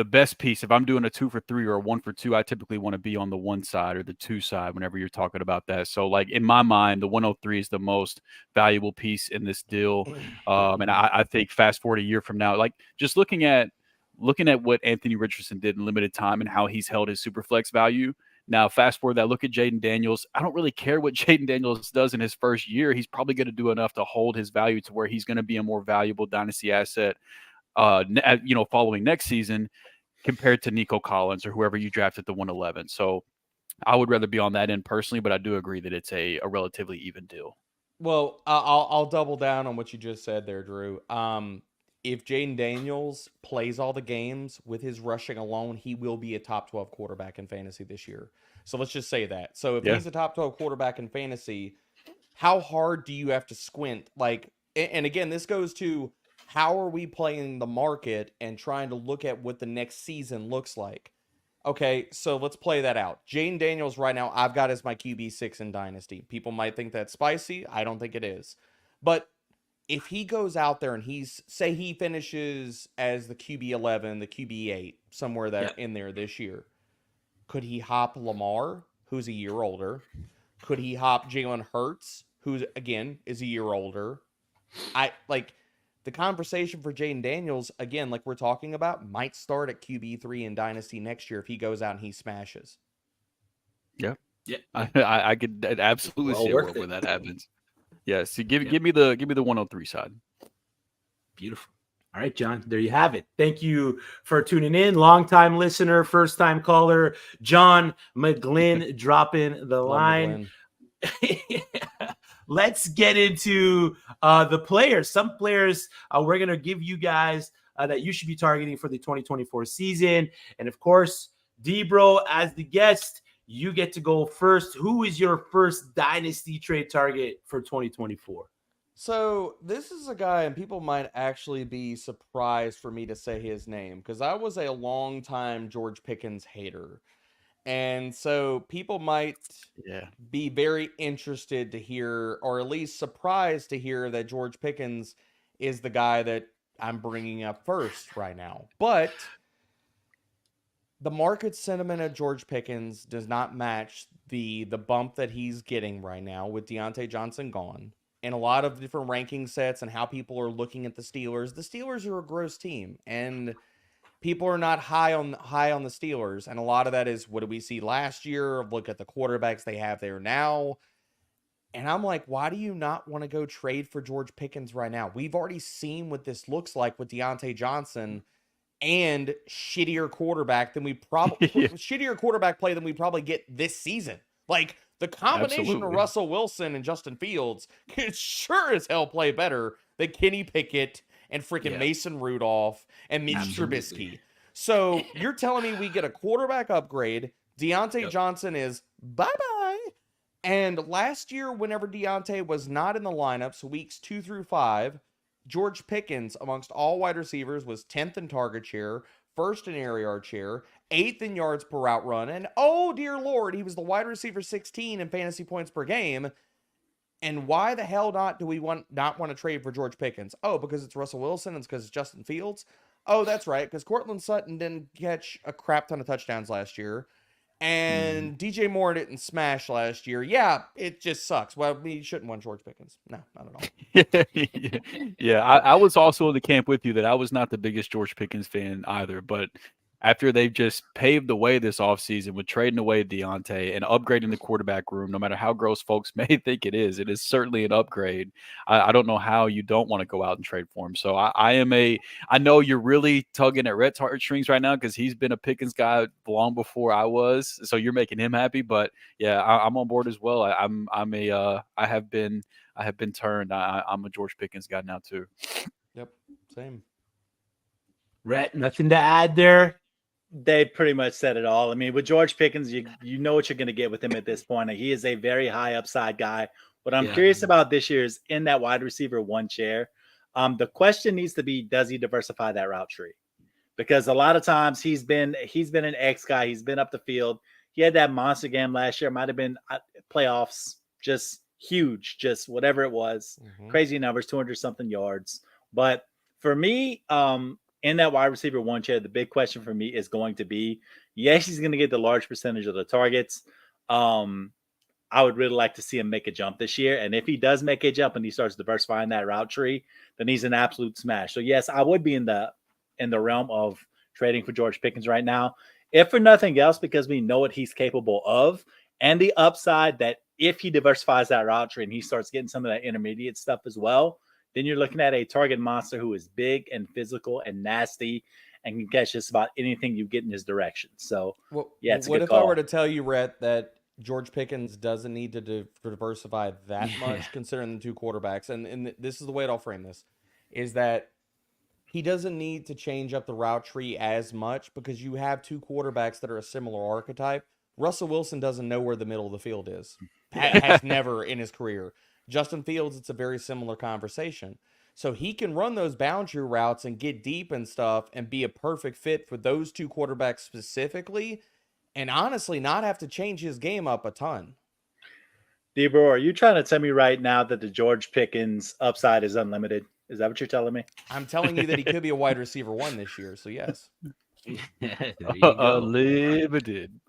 best piece. If I'm doing a 2 for 3 or a 1 for 2, I typically want to be on the 1 side or the 2 side whenever you're talking about that. So like in my mind, the 103 is the most valuable piece in this deal. And I think fast forward a year from now, like just looking at what Anthony Richardson did in limited time and how he's held his super flex value. Now, fast forward that, look at Jaden Daniels. I don't really care what Jaden Daniels does in his first year. He's probably going to do enough to hold his value to where he's going to be a more valuable dynasty asset, following next season compared to Nico Collins or whoever you draft at the 111. So I would rather be on that end personally, but I do agree that it's a relatively even deal. Well, I'll double down on what you just said there, Drew. If Jaden Daniels plays all the games with his rushing alone, he will be a top 12 quarterback in fantasy this year. So let's just say that. So if he's a top 12 quarterback in fantasy, how hard do you have to squint? Like, and again, this goes to how are we playing the market and trying to look at what the next season looks like? Okay, so let's play that out. Jaden Daniels right now, I've got as my QB6 in Dynasty. People might think that's spicy. I don't think it is. But if he goes out there and say he finishes as the QB11, the QB8, somewhere there in there this year, could he hop Lamar, who's a year older? Could he hop Jalen Hurts, who's, again, is a year older? The conversation for Jaden Daniels, again, like we're talking about, might start at QB3 in Dynasty next year if he goes out and he smashes. Yeah. I could absolutely see where that happens. Yeah, so give me the 103 side. Beautiful. All right, John, there you have it. Thank you for tuning in. Longtime listener, first-time caller, John McGlynn dropping the line. Let's get into the players. Some players we're going to give you guys that you should be targeting for the 2024 season. And, of course, D-Bro, as the guest, you get to go first. Who is your first Dynasty trade target for 2024? So this is a guy, and people might actually be surprised for me to say his name because I was a longtime George Pickens hater. And so people might Yeah. be very interested to hear, or at least surprised to hear, that George Pickens is the guy that I'm bringing up first right now. But the market sentiment of George Pickens does not match the bump that he's getting right now with Deontay Johnson gone. And a lot of different ranking sets and how people are looking at the Steelers. The Steelers are a gross team, and people are not high on the Steelers. And a lot of that is, what did we see last year? Look at the quarterbacks they have there now. And I'm like, why do you not want to go trade for George Pickens right now? We've already seen what this looks like with Deontay Johnson and shittier quarterback than we probably Yeah. shittier quarterback play than we probably get this season. Like, the combination of Absolutely. Russell Wilson and Justin Fields could sure as hell play better than Kenny Pickett and freaking Yeah. Mason Rudolph and Mitch Absolutely. Trubisky. So you're telling me we get a quarterback upgrade? Deontay Yep. Johnson is bye-bye. And last year, whenever Deontay was not in the lineup, so weeks 2 through 5, George Pickens, amongst all wide receivers, was 10th in target share, 1st in air yard share, 8th in yards per route run, and oh dear Lord, he was the wide receiver 16 in fantasy points per game. And why the hell do we not want to trade for George Pickens? Oh, because it's Russell Wilson and it's because it's Justin Fields? Oh, that's right, because Cortland Sutton didn't catch a crap ton of touchdowns last year. And DJ Moore didn't smash last year. Yeah, it just sucks. Well, we shouldn't want George Pickens. No, not at all. Yeah, I was also in the camp with you that I was not the biggest George Pickens fan either. But after they've just paved the way this offseason with trading away Deontay and upgrading the quarterback room, no matter how gross folks may think it is certainly an upgrade. I don't know how you don't want to go out and trade for him. So I know you're really tugging at Rhett's heartstrings right now because he's been a Pickens guy long before I was. So you're making him happy. But yeah, I'm on board as well. I have been turned. I'm a George Pickens guy now too. Yep, same. Rhett, nothing to add there. They pretty much said it all. I mean, with George Pickens, you know what you're going to get with him at this point. He is a very high upside guy. What I'm curious about this year is in that wide receiver 1 chair. The question needs to be, does he diversify that route tree? Because a lot of times he's been an X guy. He's been up the field. He had that monster game last year. Might have been playoffs, just huge, just whatever it was. Crazy numbers, 200 something yards. But for me, in that wide receiver 1 chair, the big question for me is going to be, yes, he's going to get the large percentage of the targets. I would really like to see him make a jump this year. And if he does make a jump and he starts diversifying that route tree, then he's an absolute smash. So yes, I would be in the realm of trading for George Pickens right now, if for nothing else, because we know what he's capable of and the upside that if he diversifies that route tree and he starts getting some of that intermediate stuff as well, then you're looking at a target monster who is big and physical and nasty and can catch just about anything you get in his direction. So, yeah, it's a what good if call. I were to tell you, Rhett, that George Pickens doesn't need to diversify that much, considering the 2 quarterbacks? And this is the way I'll frame this, is that he doesn't need to change up the route tree as much because you have 2 quarterbacks that are a similar archetype. Russell Wilson doesn't know where the middle of the field is. Has never in his career. Justin Fields, it's a very similar conversation. So he can run those boundary routes and get deep and stuff and be a perfect fit for those 2 quarterbacks specifically, and honestly not have to change his game up a ton. Debro, are you trying to tell me right now that the George Pickens upside is unlimited? Is that what you're telling me? I'm telling you that he could be a wide receiver 1 this year, so yes. There you go. Limited.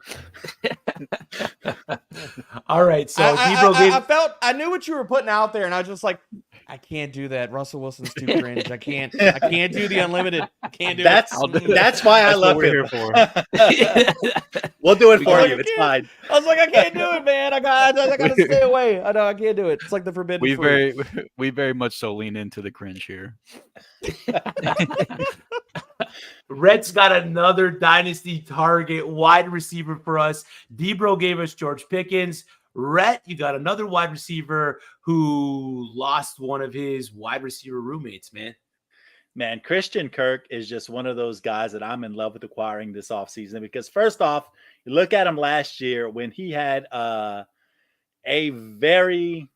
All right, so I knew what you were putting out there, and I was just like, I can't do that. Russell Wilson's too cringe. I can't do the unlimited. I can't do it. That's why I love him. here for. We'll do it for you. It's fine. I was like, I can't do it, man. I gotta stay away. I know I can't do it. It's like the forbidden fruit. We very much so lean into the cringe here. Rhett's got another dynasty target wide receiver for us. Debro gave us George Pickens. Rhett, you got another wide receiver who lost one of his wide receiver roommates, man. Man, Christian Kirk is just one of those guys that I'm in love with acquiring this offseason because first off, you look at him last year when he had a very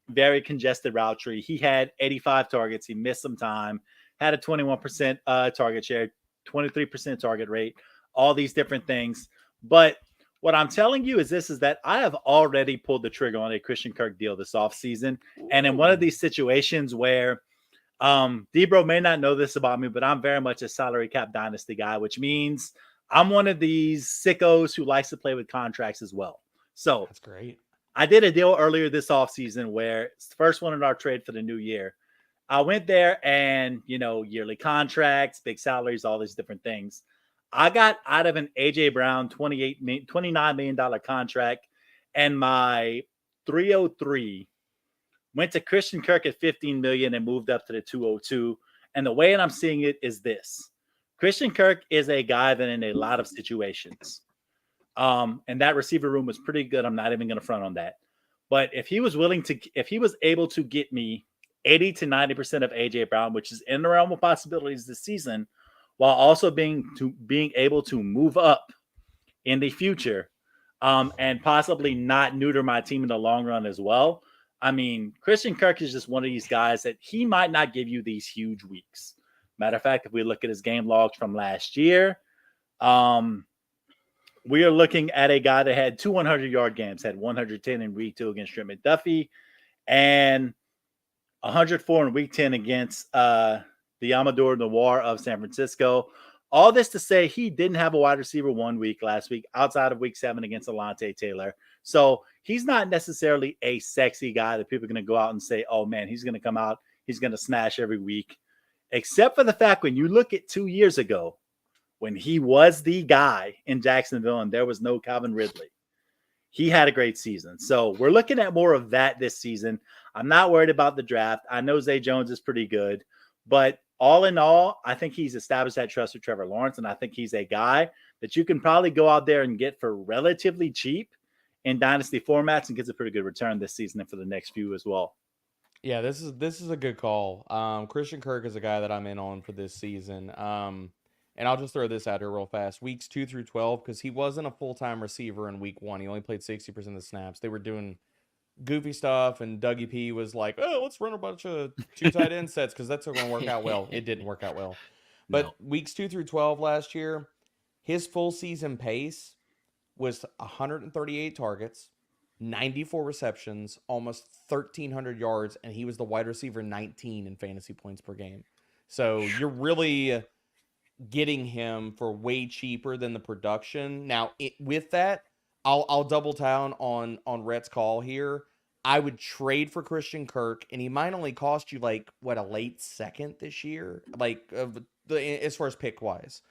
very congested route tree. He had 85 targets. He missed some time, had a 21% target share, 23% target rate, all these different things. But what I'm telling you is this, is that I have already pulled the trigger on a Christian Kirk deal this offseason. And in one of these situations where Debro may not know this about me, but I'm very much a salary cap dynasty guy, which means I'm one of these sickos who likes to play with contracts as well. So That's great. I did a deal earlier this offseason where it's the first one in our trade for the new year. I went there and, yearly contracts, big salaries, all these different things. I got out of an A.J. Brown $29 million contract, and my 303 went to Christian Kirk at $15 million and moved up to the 202. And the way I'm seeing it is this. Christian Kirk is a guy that in a lot of situations, and that receiver room was pretty good. I'm not even going to front on that. But if he was able to get me 80 to 90% of AJ Brown, which is in the realm of possibilities this season, while also being able to move up in the future, and possibly not neuter my team in the long run as well. I mean, Christian Kirk is just one of these guys that he might not give you these huge weeks. Matter of fact, if we look at his game logs from last year, we are looking at a guy that had 2 100-yard games, had 110 in week 2 against Trent McDuffie, and 104 in week 10 against the Amador Noir of San Francisco. All this to say he didn't have a wide receiver 1 week last week outside of week 7 against Alontae Taylor. So he's not necessarily a sexy guy that people are going to go out and say, oh, man, he's going to come out, he's going to smash every week. Except for the fact when you look at 2 years ago, when he was the guy in Jacksonville and there was no Calvin Ridley, he had a great season. So we're looking at more of that this season. I'm not worried about the draft. I know Zay Jones is pretty good, but all in all, I think he's established that trust with Trevor Lawrence, and I think he's a guy that you can probably go out there and get for relatively cheap in dynasty formats and gets a pretty good return this season and for the next few as well. Yeah, this is a good call. Christian Kirk is a guy that I'm in on for this season. And I'll just throw this out here real fast. Weeks 2 through 12, because he wasn't a full-time receiver in week 1. He only played 60% of the snaps. They were doing goofy stuff, and Dougie P was like, oh, let's run a bunch of 2 tight end sets because that's going to work out well. It didn't work out well. But weeks 2 through 12 last year, his full season pace was 138 targets, 94 receptions, almost 1,300 yards, and he was the wide receiver 19 in fantasy points per game. So you're really getting him for way cheaper than the production. Now, with that, I'll double down on Rhett's call here. I would trade for Christian Kirk, and he might only cost you a late second this year, as far as pick wise,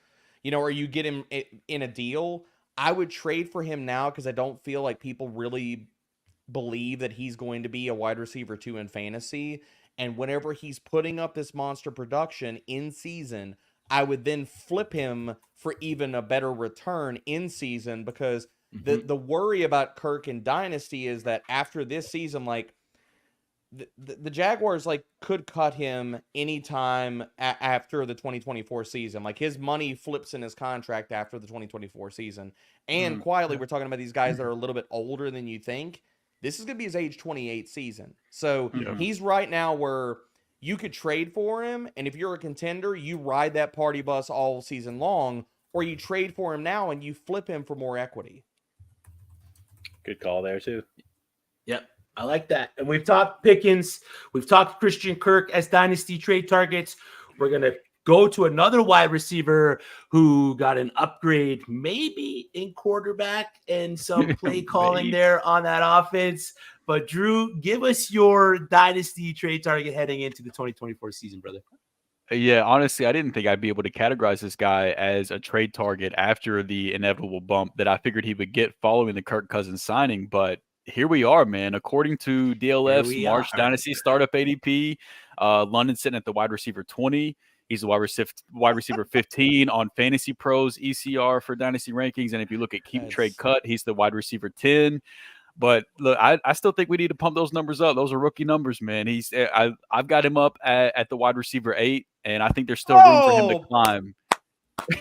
or you get him in a deal. I would trade for him now because I don't feel like people really believe that he's going to be a wide receiver 2 in fantasy. And whenever he's putting up this monster production in season, I would then flip him for even a better return in season, because the worry about Kirk in Dynasty is that after this season, the Jaguars could cut him anytime after the 2024 season. His money flips in his contract after the 2024 season. And quietly, we're talking about these guys that are a little bit older than you think. This is going to be his age 28 season. So he's right now where you could trade for him, and if you're a contender, you ride that party bus all season long, or you trade for him now and you flip him for more equity. Good call there, too. Yep, I like that. And we've talked Pickens. We've talked Christian Kirk as dynasty trade targets. We're going to go to another wide receiver who got an upgrade, maybe in quarterback and some play calling there on that offense. But Drew, give us your dynasty trade target heading into the 2024 season, brother. Yeah, honestly, I didn't think I'd be able to categorize this guy as a trade target after the inevitable bump that I figured he would get following the Kirk Cousins signing. But here we are, man. According to DLF's March Dynasty Startup ADP, London sitting at the wide receiver 20. He's the wide receiver 15 on FantasyPros ECR for Dynasty rankings. And if you look at Keep Trade Cut, he's the wide receiver 10. But look, I still think we need to pump those numbers up. Those are rookie numbers, man. I've got him up at the wide receiver 8, and I think there's still room for him to climb.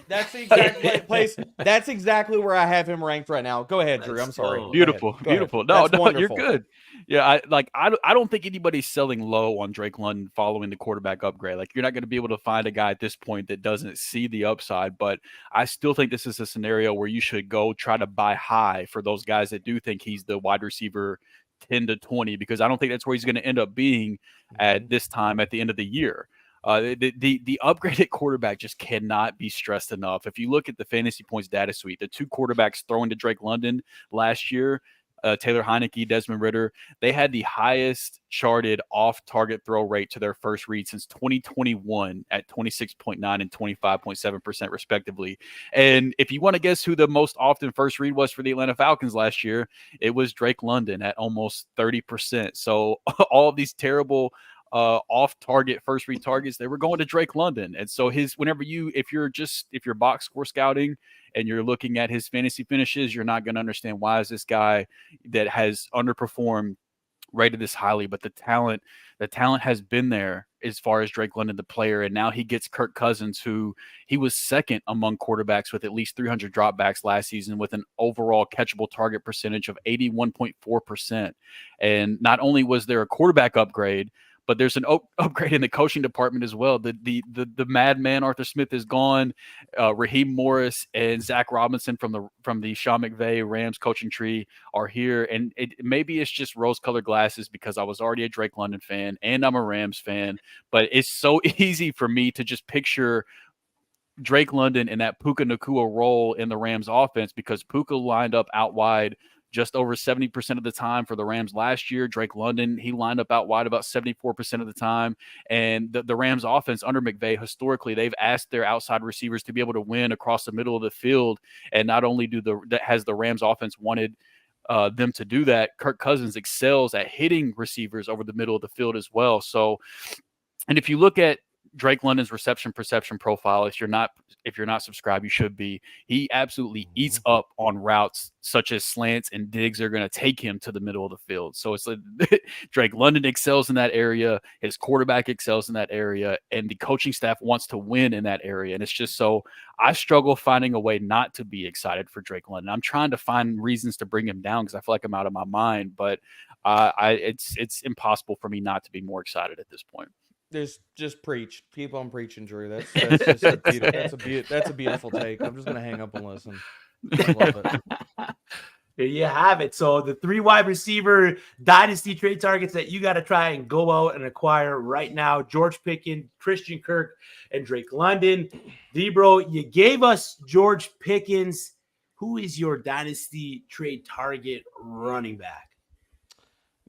That's the exact place. That's exactly where I have him ranked right now. Go ahead, Drew. I'm sorry. go. Beautiful, Go ahead. beautiful. No, That's no, you're wonderful. good. Yeah, I don't think anybody's selling low on Drake London following the quarterback upgrade. Like, you're not going to be able to find a guy at this point that doesn't see the upside. But I still think this is a scenario where you should go try to buy high for those guys that do think he's the wide receiver 10 to 20, because I don't think that's where he's going to end up being at this time at the end of the year. The upgraded quarterback just cannot be stressed enough. If you look at the fantasy points data suite, the two quarterbacks throwing to Drake London last year, Taylor Heineke, Desmond Ritter, they had the highest charted off-target throw rate to their first read since 2021 at 26.9 and 25.7% respectively. And if you want to guess who the most often first read was for the Atlanta Falcons last year, it was Drake London at almost 30%. So all of these terrible off-target first read targets, they were going to Drake London. And so if you're box score scouting and you're looking at his fantasy finishes, you're not going to understand why is this guy that has underperformed rated this highly. But the talent has been there as far as Drake London, the player. And now he gets Kirk Cousins, who he was second among quarterbacks with at least 300 dropbacks last season, with an overall catchable target percentage of 81.4%. And not only was there a quarterback upgrade, but there's an upgrade in the coaching department as well. The madman Arthur Smith is gone. Raheem Morris and Zach Robinson from the Sean McVay Rams coaching tree are here. And maybe it's just rose-colored glasses because I was already a Drake London fan and I'm a Rams fan. But it's so easy for me to just picture Drake London in that Puka Nacua role in the Rams offense, because Puka lined up out wide just over 70% of the time for the Rams last year. Drake London, he lined up out wide about 74% of the time. And the Rams offense under McVay, historically, they've asked their outside receivers to be able to win across the middle of the field. And not only has the Rams offense wanted them to do that, Kirk Cousins excels at hitting receivers over the middle of the field as well. So, and if you look at Drake London's reception perception profile, if you're not subscribed, you should be. He absolutely eats up on routes such as slants, and Diggs are going to take him to the middle of the field. So it's like Drake London excels in that area, his quarterback excels in that area, and the coaching staff wants to win in that area. And it's just so I struggle finding a way not to be excited for Drake London. I'm trying to find reasons to bring him down because I feel like I'm out of my mind, but it's impossible for me not to be more excited at this point. Just preach. Keep on preaching, Drew. That's just that's a beautiful take. I'm just gonna hang up and listen. I love it. There you have it. So the 3 wide receiver dynasty trade targets that you got to try and go out and acquire right now: George Pickens, Christian Kirk, and Drake London. Debro, you gave us George Pickens. Who is your dynasty trade target running back?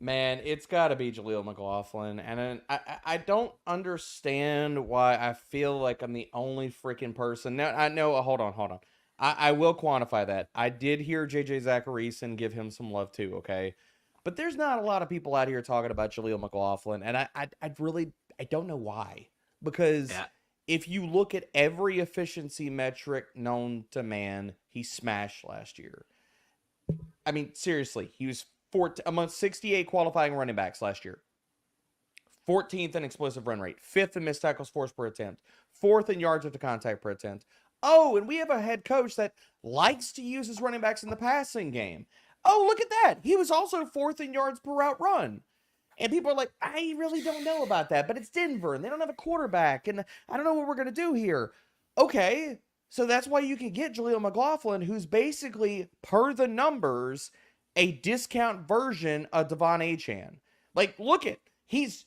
Man, it's got to be Jaleel McLaughlin. And I don't understand why I feel like I'm the only freaking person. Now, I know, hold on. I will quantify that. I did hear J.J. Zacharyson give him some love too, okay? But there's not a lot of people out here talking about Jaleel McLaughlin. And I don't know why. Because if you look at every efficiency metric known to man, he smashed last year. I mean, seriously, he was among 68 qualifying running backs last year. 14th in explosive run rate, 5th in missed tackles forced per attempt, 4th in yards after contact per attempt. Oh, and we have a head coach that likes to use his running backs in the passing game. Oh, look at that. He was also 4th in yards per route run. And people are like, I really don't know about that, but it's Denver, and they don't have a quarterback, and I don't know what we're going to do here. Okay, so that's why you can get Jaleel McLaughlin, who's basically, per the numbers, a discount version of Devon Achane. Like, look at, he's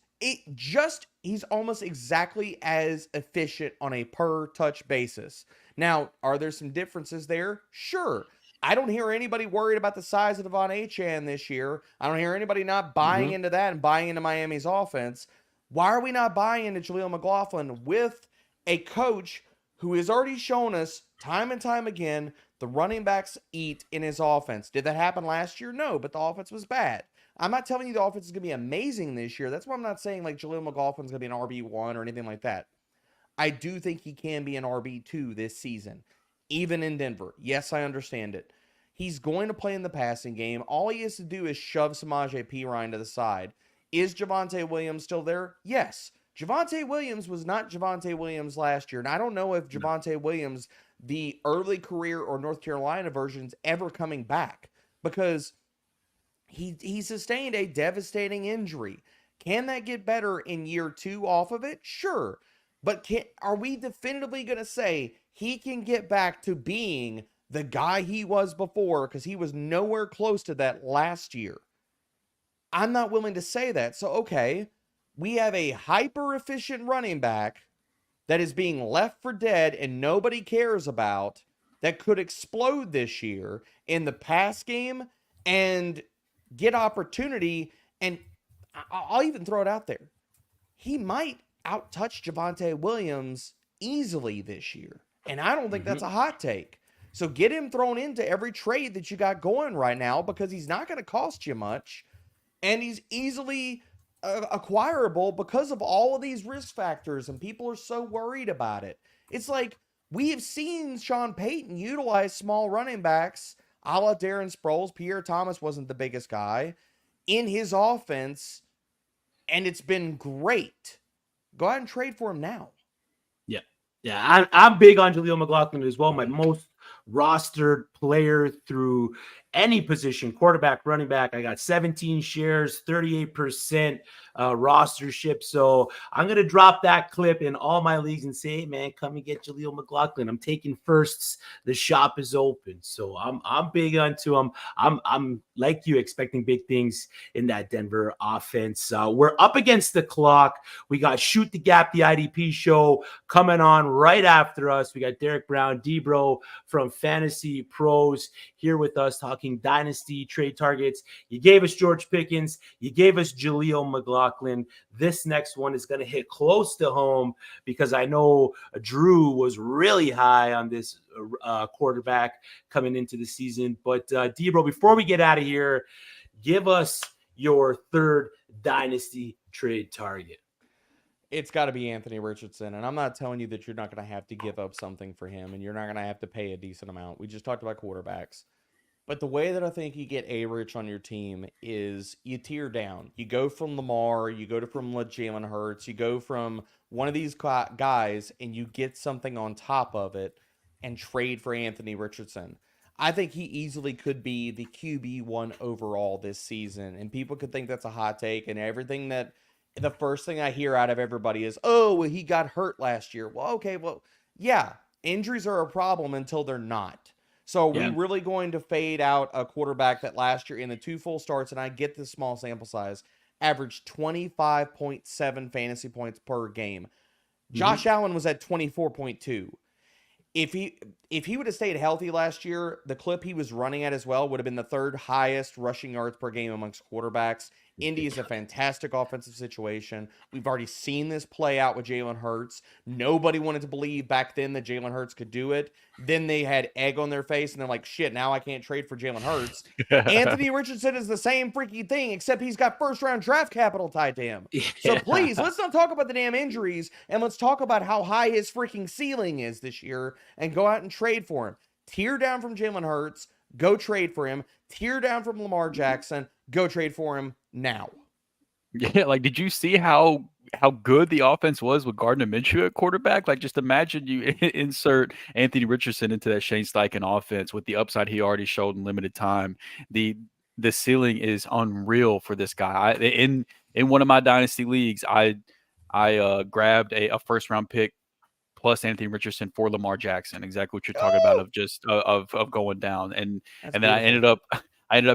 almost exactly as efficient on a per touch basis. Now, are there some differences there? Sure. I don't hear anybody worried about the size of Devon Achane this year. I don't hear anybody not buying into that and buying into Miami's offense. Why are we not buying into Jaleel McLaughlin with a coach who has already shown us time and time again the running backs eat in his offense? Did that happen last year? No, but the offense was bad. I'm not telling you the offense is going to be amazing this year. That's why I'm not saying like Jaleel McLaughlin is going to be an RB1 or anything like that. I do think he can be an RB2 this season, even in Denver. Yes, I understand it. He's going to play in the passing game. All he has to do is shove Samaje Perine to the side. Is Javonte Williams still there? Yes. Javonte Williams was not Javonte Williams last year. And I don't know if Javonte Williams, the early career or North Carolina version's ever coming back, because he sustained a devastating injury. Can that get better in year 2 off of it? Sure. But are we definitively going to say he can get back to being the guy he was before? Because he was nowhere close to that last year. I'm not willing to say that. So, okay, we have a hyper-efficient running back that is being left for dead and nobody cares about, that could explode this year in the pass game and get opportunity. And I'll even throw it out there. He might out-touch Javonte Williams easily this year. And I don't think that's a hot take. So get him thrown into every trade that you got going right now, because he's not going to cost you much. And he's easily acquirable because of all of these risk factors, and people are so worried about it. It's like, we have seen Sean Payton utilize small running backs, a la Darren Sproles. Pierre Thomas wasn't the biggest guy in his offense, and it's been great. Go ahead and trade for him now. Yeah, I'm big on Jaleel McLaughlin as well. My most rostered player through any position, quarterback, running back. I got 17 shares, 38% rostership. So I'm going to drop that clip in all my leagues and say, hey, man, come and get Jaleel McLaughlin. I'm taking firsts. The shop is open. So I'm big onto him. I'm like you, expecting big things in that Denver offense. We're up against the clock. We got Shoot the Gap, the IDP show, coming on right after us. We got Derek Brown, D-Bro from Fantasy Pros here with us talking Dynasty trade targets. You gave us George Pickens. You gave us Jaleel McLaughlin. This next one is going to hit close to home because I know Drew was really high on this quarterback coming into the season. But D-Bro, before we get out of here, give us your third Dynasty trade target. It's got to be Anthony Richardson. And I'm not telling you that you're not going to have to give up something for him and you're not going to have to pay a decent amount. We just talked about quarterbacks. But the way that I think you get A-Rich on your team is you tier down. You go from Lamar, you go from Jalen Hurts, you go from one of these guys and you get something on top of it and trade for Anthony Richardson. I think he easily could be the QB1 overall this season. And people could think that's a hot take, and everything that the first thing I hear out of everybody is, oh, well, he got hurt last year. Well, okay, well, yeah, injuries are a problem until they're not. So are we really going to fade out a quarterback that last year in the 2 full starts, and I get this small sample size, averaged 25.7 fantasy points per game. Josh Allen was at 24.2. If he would have stayed healthy last year, the clip he was running at as well would have been the 3rd highest rushing yards per game amongst quarterbacks. Indy is a fantastic offensive situation. We've already seen this play out with Jalen Hurts. Nobody wanted to believe back then that Jalen Hurts could do it. Then they had egg on their face, and they're like, shit, now I can't trade for Jalen Hurts. Anthony Richardson is the same freaky thing, except he's got first-round draft capital tied to him. So please, let's not talk about the damn injuries, and let's talk about how high his freaking ceiling is this year, and go out and trade for him. Tear down from Jalen Hurts, go trade for him. Tear down from Lamar Jackson, go trade for him now. Yeah, like, did you see how good the offense was with Gardner Minshew at quarterback? Like, just imagine you insert Anthony Richardson into that Shane Steichen offense with the upside he already showed in limited time. The ceiling is unreal for this guy. In one of my dynasty leagues, I grabbed a first round pick plus Anthony Richardson for Lamar Jackson. Exactly what you're talking about of just of going down. And then I ended up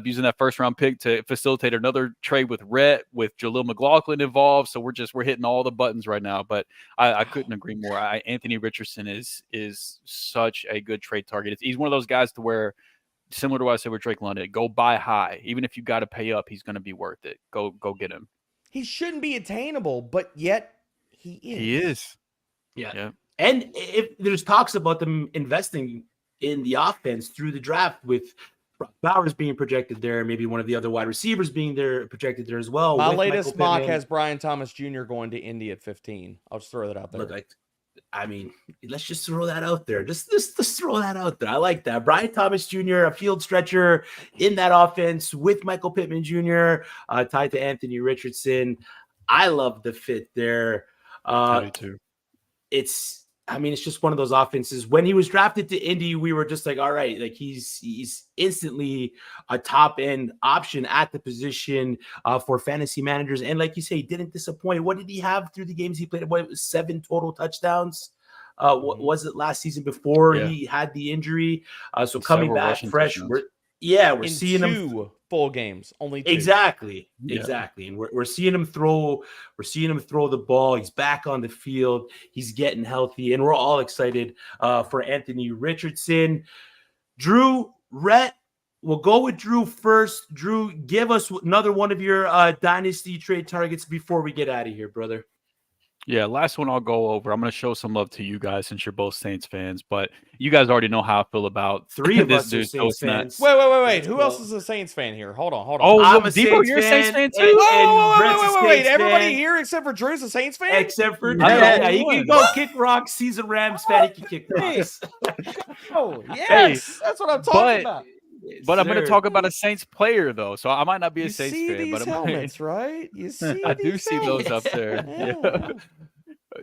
using that first round pick to facilitate another trade with Rhett, with Jaleel McLaughlin involved. So we're hitting all the buttons right now. But I couldn't agree more. Anthony Richardson is such a good trade target. He's one of those guys to where, similar to what I said with Drake London, go buy high. Even if you got to pay up, he's going to be worth it. Go get him. He shouldn't be attainable, but yet he is. He is. Yeah. And if there's talks about them investing in the offense through the draft, with Bowers being projected there, maybe one of the other wide receivers being there projected there as well. My latest mock has Brian Thomas Jr. going to Indy at 15. I'll just throw that out there. Look, I mean, let's just throw that out there. Just throw that out there. I like that. Brian Thomas Jr., a field stretcher in that offense with Michael Pittman Jr., tied to Anthony Richardson. I love the fit there. I do too. It's just one of those offenses. When he was drafted to Indy, we were just like, all right, like he's instantly a top end option at the position for fantasy managers. And like you say, he didn't disappoint. What did he have through the games he played? What, it was 7 total touchdowns. What was it last season before he had the injury? So coming back fresh, we're in seeing him full games, only 2. Exactly. And we're seeing him throw. We're seeing him throw the ball. He's back on the field. He's getting healthy, and we're all excited for Anthony Richardson. Drew, Rhett, we'll go with Drew first. Drew, give us another one of your dynasty trade targets before we get out of here, brother. Yeah, last one I'll go over. I'm going to show some love to you guys since you're both Saints fans, but you guys already know how I feel about 3 of this us are dude. Saints fans. Wait. Who else is a Saints fan here? Hold on. Oh, I'm a Debo, Saints you're a Saints fan too? Wait. Everybody here except for Drew's a Saints fan? Except for Drew. Yeah, he can go kick rocks. He's a Rams fan. He can kick rocks. Oh, yes. That's what I'm talking about. But I'm going to talk about a Saints player, though, so I might not be a Saints fan. These but helmets, right? You see I do see those up there. Yeah.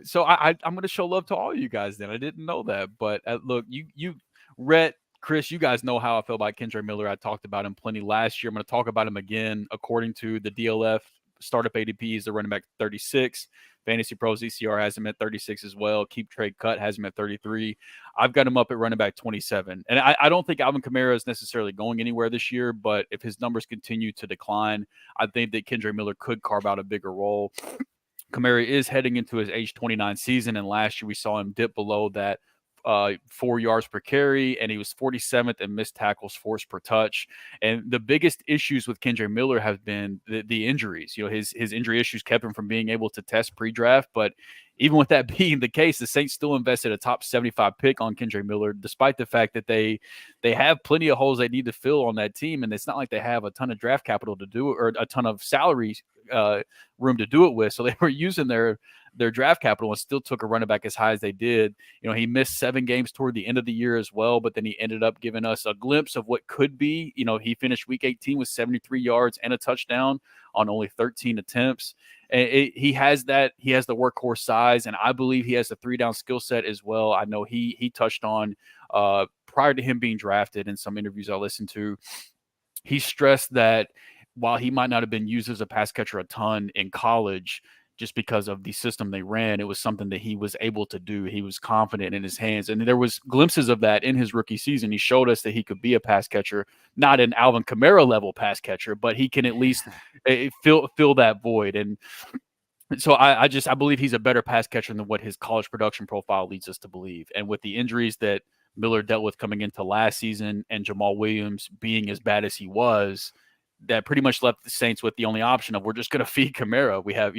So I'm going to show love to all you guys then. I didn't know that. But look, you, Rhett, Chris, you guys know how I feel about Kendre Miller. I talked about him plenty last year. I'm going to talk about him again. According to the DLF startup ADP, he's the running back 36. FantasyPros ECR has him at 36 as well. Keep Trade Cut has him at 33. I've got him up at running back 27. And I don't think Alvin Kamara is necessarily going anywhere this year, but if his numbers continue to decline, I think that Kendre Miller could carve out a bigger role. Kamara is heading into his age 29 season, and last year we saw him dip below that 4 yards per carry, and he was 47th in missed tackles forced per touch. And the biggest issues with Kendre Miller have been the injuries. You know, his injury issues kept him from being able to test pre-draft, but even with that being the case, the Saints still invested a top 75 pick on Kendre Miller, despite the fact that they have plenty of holes they need to fill on that team, and it's not like they have a ton of draft capital to do it or a ton of salary room to do it with. So they were using their draft capital and still took a running back as high as they did. You know, he missed 7 games toward the end of the year as well, but then he ended up giving us a glimpse of what could be. You know, he finished week 18 with 73 yards and a touchdown on only 13 attempts. And he has the workhorse size, and I believe he has the 3-down skill set as well. I know he touched on prior to him being drafted in some interviews I listened to, he stressed that while he might not have been used as a pass catcher a ton in college, just because of the system they ran, it was something that he was able to do. He was confident in his hands. And there was glimpses of that in his rookie season. He showed us that he could be a pass catcher, not an Alvin Kamara level pass catcher, but he can at least fill that void. And so I believe he's a better pass catcher than what his college production profile leads us to believe. And with the injuries that Miller dealt with coming into last season and Jamal Williams being as bad as he was, that pretty much left the Saints with the only option of we're just going to feed Kamara. We have,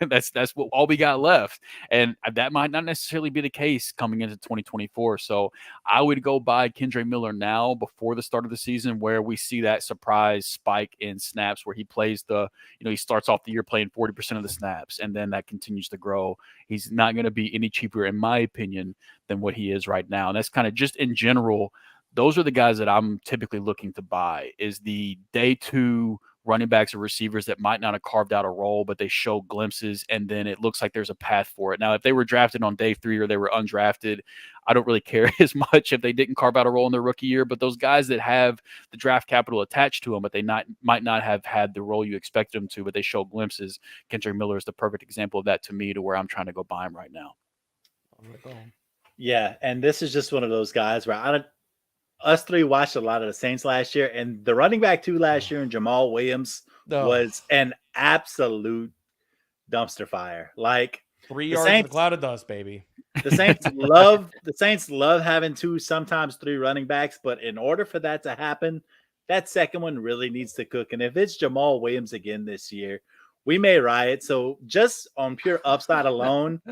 that's what all we got left. And that might not necessarily be the case coming into 2024. So I would go buy Kendre Miller now before the start of the season, where we see that surprise spike in snaps where he plays he starts off the year playing 40% of the snaps, and then that continues to grow. He's not going to be any cheaper, in my opinion, than what he is right now. And that's kind of just in general. Those are the guys that I'm typically looking to buy, is the day 2 running backs or receivers that might not have carved out a role, but they show glimpses, and then it looks like there's a path for it. Now, if they were drafted on day 3 or they were undrafted, I don't really care as much if they didn't carve out a role in their rookie year. But those guys that have the draft capital attached to them, but they might not have had the role you expect them to, but they show glimpses. Kendre Miller is the perfect example of that to me, to where I'm trying to go buy him right now. Yeah, and this is just one of those guys where us 3 watched a lot of the Saints last year, and the running back 2 last year, and Jamal Williams was an absolute dumpster fire. Like 3 yards in a cloud of dust, baby. The Saints love having 2, sometimes 3 running backs, but in order for that to happen, that second one really needs to cook. And if it's Jamal Williams again this year, we may riot. So just on pure upside alone,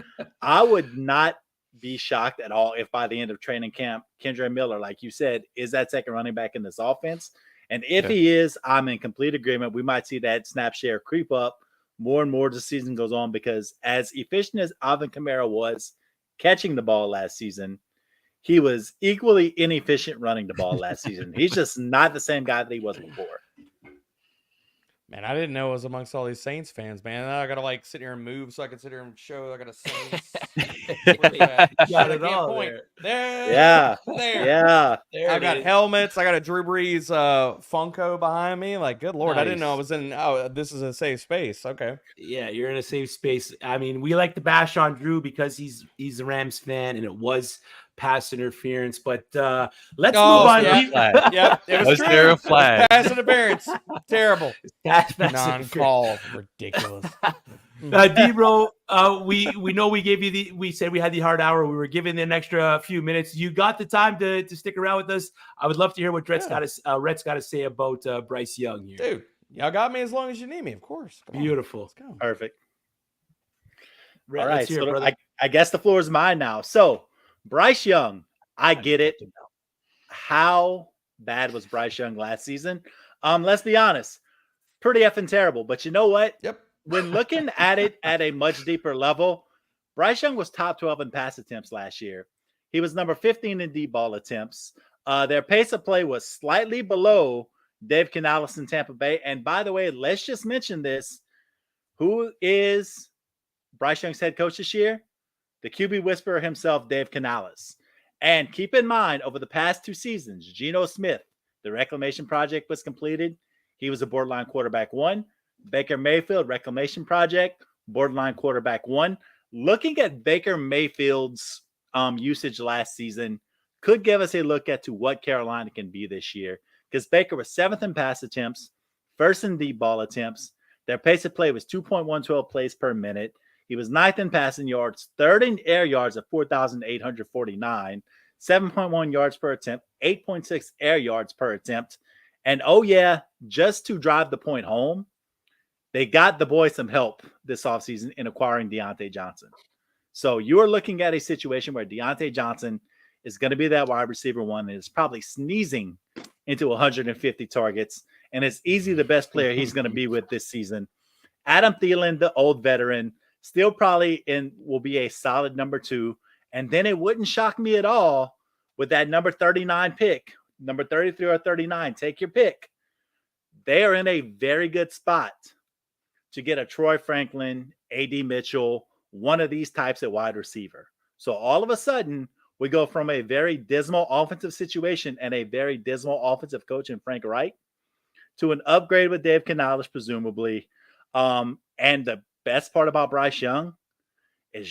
I would not be shocked at all if by the end of training camp, Kendre Miller, like you said, is that second running back in this offense. And if he is, I'm in complete agreement. We might see that snap share creep up more and more as the season goes on, because as efficient as Alvin Kamara was catching the ball last season, he was equally inefficient running the ball last season. He's just not the same guy that he was before. Man, I didn't know it was amongst all these Saints fans, man. Now I gotta like sit here and move so I can sit here and show I got a Saints. Where's that? You Shit, got I it can't all point. there. Yeah. There. Yeah. There I it got is. helmets. I got a Drew Brees Funko behind me. Like, good Lord, I didn't know I Nice. was in. Oh, this is a safe space. Okay. Yeah, you're in a safe space. I mean, we like to bash on Drew because he's a Rams fan, and it was pass interference. But let's move Oh, on. yeah. Deep- Yep, it was Was true. there a It was flag? pass interference. Terrible. Pass interference. Non-call. Ridiculous. D-Bro, we know we gave you we said we had the hard hour. We were given an extra few minutes. You got the time to stick around with us. I would love to hear what Rhett's got to say about Bryce Young here. Dude, y'all got me as long as you need me, of course. Come on, Beautiful. let's go. Perfect. Rhett, All right. let's hear it, So brother. I guess the floor is mine now. So Bryce Young, I get it. How bad was Bryce Young last season? Let's be honest, pretty effing terrible. But you know what? Yep. When looking at it at a much deeper level, Bryce Young was top 12 in pass attempts last year. He was number 15 in deep ball attempts. Their pace of play was slightly below Dave Canales in Tampa Bay. And by the way, let's just mention this. Who is Bryce Young's head coach this year? The QB whisperer himself, Dave Canales. And keep in mind, over the past 2 seasons, Geno Smith, the reclamation project was completed. He was a borderline quarterback 1. Baker Mayfield, reclamation project, borderline quarterback 1. Looking at Baker Mayfield's usage last season could give us a look at to what Carolina can be this year. Because Baker was 7th in pass attempts, 1st in deep ball attempts. Their pace of play was 2.112 plays per minute. He was 9th in passing yards, 3rd in air yards at 4,849, 7.1 yards per attempt, 8.6 air yards per attempt. And oh yeah, just to drive the point home, they got the boys some help this offseason in acquiring Deontay Johnson. So you're looking at a situation where Deontay Johnson is going to be that wide receiver 1 and is probably sneezing into 150 targets. And it's easy the best player he's going to be with this season. Adam Thielen, the old veteran, still probably will be a solid number 2. And then it wouldn't shock me at all with that number 39 pick, number 33 or 39, take your pick. They are in a very good spot to get a Troy Franklin, A.D. Mitchell, one of these types at wide receiver. So all of a sudden, we go from a very dismal offensive situation and a very dismal offensive coach in Frank Reich to an upgrade with Dave Canales, presumably. And the best part about Bryce Young is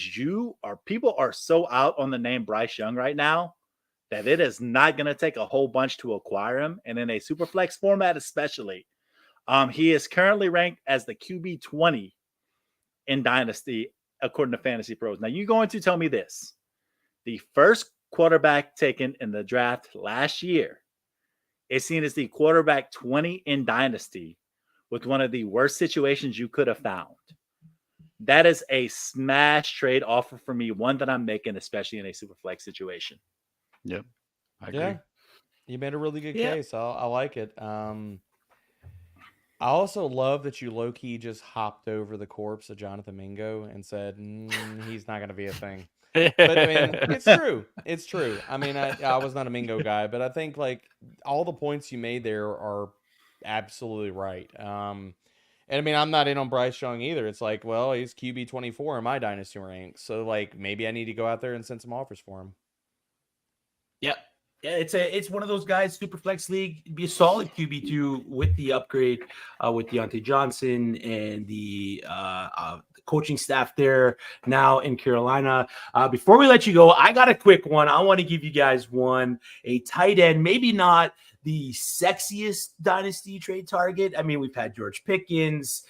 people are so out on the name Bryce Young right now that it is not going to take a whole bunch to acquire him. And in a super flex format, especially, he is currently ranked as the QB 20 in Dynasty, according to FantasyPros. Now, you're going to tell me this. The first quarterback taken in the draft last year is seen as the quarterback 20 in Dynasty with one of the worst situations you could have found. That is a smash trade offer for me, one that I'm making, especially in a super flex situation. Yep. I agree. Yeah. You made a really good case. I like it. I also love that you low-key just hopped over the corpse of Jonathan Mingo and said, he's not going to be a thing. But I mean, it's true. It's true. I mean, I was not a Mingo guy, but I think like all the points you made there are absolutely right. And I mean, I'm not in on Bryce Young either. It's like, well, he's QB 24 in my dynasty ranks. So like maybe I need to go out there and send some offers for him. Yep. Yeah, it's one of those guys, super flex league, be a solid QB2 with the upgrade with Deontay Johnson and the coaching staff there now in Carolina. Before we let you go, I got a quick one. I want to give you guys a tight end, maybe not the sexiest dynasty trade target. I mean, we've had George Pickens,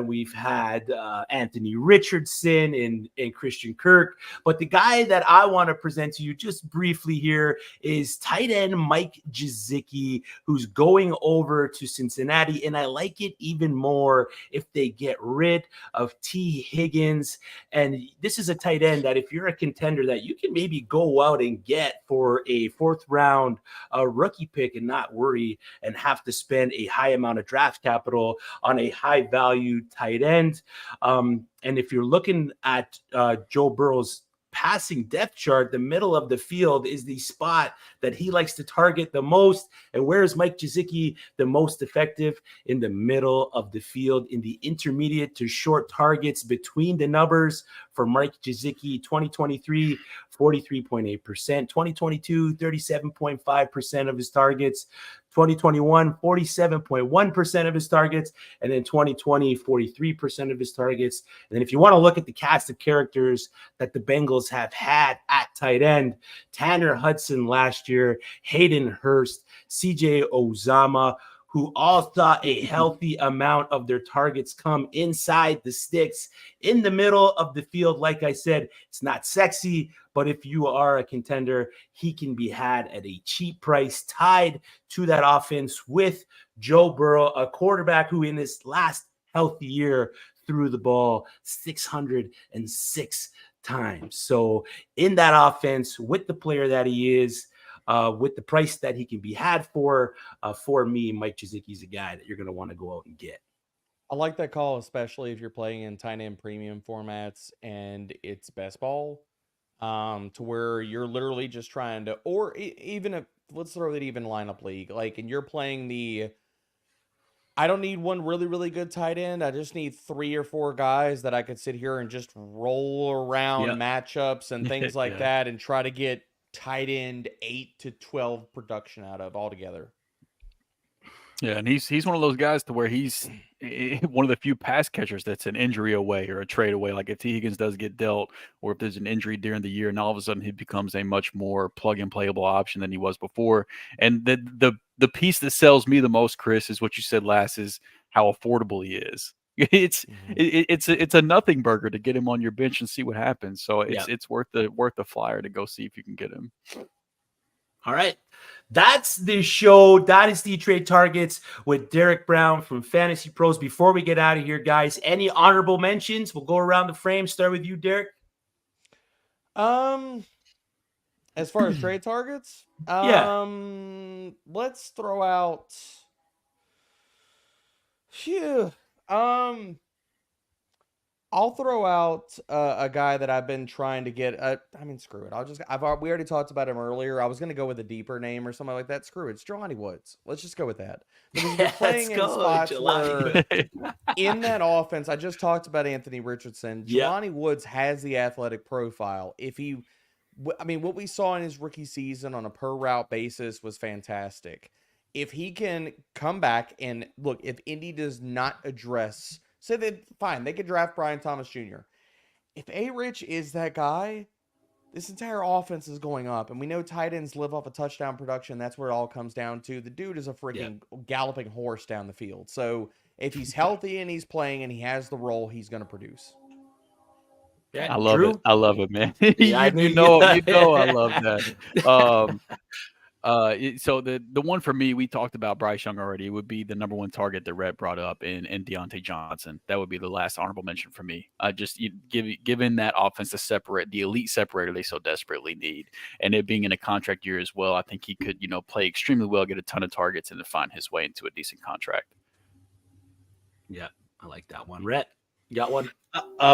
we've had Anthony Richardson and Christian Kirk, but the guy that I want to present to you just briefly here is tight end Mike Gesicki, who's going over to Cincinnati, and I like it even more if they get rid of T. Higgins. And this is a tight end that if you're a contender that you can maybe go out and get for a 4th round rookie pick and not worry and have to spend a high amount of draft capital on a high value tight end. And if you're looking at Joe Burrow's passing depth chart, the middle of the field is the spot that he likes to target the most. And where is Mike Gesicki the most effective? In the middle of the field, in the intermediate to short targets between the numbers for Mike Gesicki. 2023, 43.8%, 2022, 37.5% of his targets, 2021, 47.1% of his targets, and then 2020, 43% of his targets. And then if you want to look at the cast of characters that the Bengals have had at tight end, Tanner Hudson last year, Hayden Hurst, CJ Uzomah, who all saw a healthy amount of their targets come inside the sticks in the middle of the field. Like I said, it's not sexy, but if you are a contender, he can be had at a cheap price, tied to that offense with Joe Burrow, a quarterback who in his last healthy year threw the ball 606 times. So in that offense, with the player that he is, with the price that he can be had for me, Mike Gesicki is a guy that you're going to want to go out and get. I like that call, especially if you're playing in tight end premium formats and it's best ball, to where you're literally just trying to, or even if, let's throw it even lineup league, like, and you're playing I don't need one really, really good tight end. I just need 3 or 4 guys that I could sit here and just roll around matchups and things like that and try to get tight end 8 to 12 production out of altogether. Yeah, and he's one of those guys to where he's one of the few pass catchers that's an injury away or a trade away. Like if T. Higgins does get dealt, or if there's an injury during the year, and all of a sudden he becomes a much more plug and playable option than he was before. And the piece that sells me the most, Chris, is what you said last, is how affordable he is. It's a nothing burger to get him on your bench and see what happens. So it's worth the flyer to go see if you can get him. All right. That's the show, Dynasty Trade Targets with Derek Brown from Fantasy Pros. Before we get out of here, guys, any honorable mentions? We'll go around the frame. Start with you, Derek. As far as trade targets, let's throw out. I'll throw out a guy that I've been trying to get. Screw it. We already talked about him earlier. I was going to go with a deeper name or something like that. Screw it. It's Jelani Woods. Let's just go with that. Because you're playing in spots where in that offense, I just talked about Anthony Richardson. Jelani Woods has the athletic profile. What we saw in his rookie season on a per route basis was fantastic. If he can come back and look, if Indy does not address, say that fine, they could draft Brian Thomas Jr. If A-Rich is that guy, this entire offense is going up. And we know tight ends live off a touchdown production. That's where it all comes down to. The dude is a freaking galloping horse down the field. So if he's healthy and he's playing and he has the role, he's going to produce. Yeah, I love it. I love it, man. Yeah, you know, I love that. So the one for me, we talked about Bryce Young already. It would be the number one target that Rhett brought up in Deontay Johnson. That would be the last honorable mention for me. Given that offense to separate, the elite separator they so desperately need, and it being in a contract year as well, I think he could, play extremely well, get a ton of targets, and then find his way into a decent contract. Yeah, I like that one. Rhett, you got one?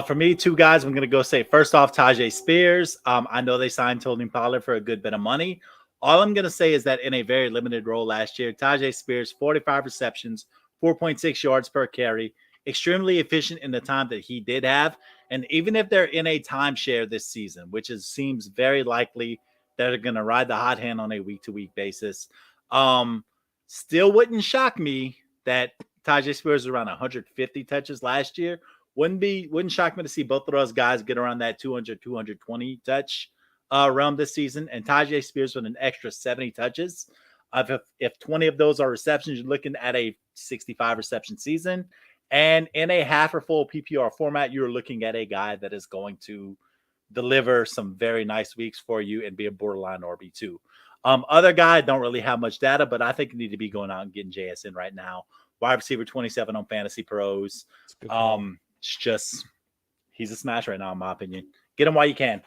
For me, 2 guys, I'm going to go say, first off, Tajay Spears. I know they signed Tony Pollard for a good bit of money. All I'm going to say is that in a very limited role last year, Tajay Spears, 45 receptions, 4.6 yards per carry, extremely efficient in the time that he did have. And even if they're in a timeshare this season, which seems very likely that they're going to ride the hot hand on a week-to-week basis, still wouldn't shock me that Tajay Spears was around 150 touches last year. Wouldn't shock me to see both of those guys get around that 200, 220 touch realm this season, and Tajay Spears with an extra 70 touches. If 20 of those are receptions, you're looking at a 65 reception season. And in a half or full PPR format, you're looking at a guy that is going to deliver some very nice weeks for you and be a borderline RB2. Other guy, don't really have much data, but I think you need to be going out and getting JSN right now. Wide receiver 27 on Fantasy Pros. It's just, he's a smash right now, in my opinion. Get him while you can.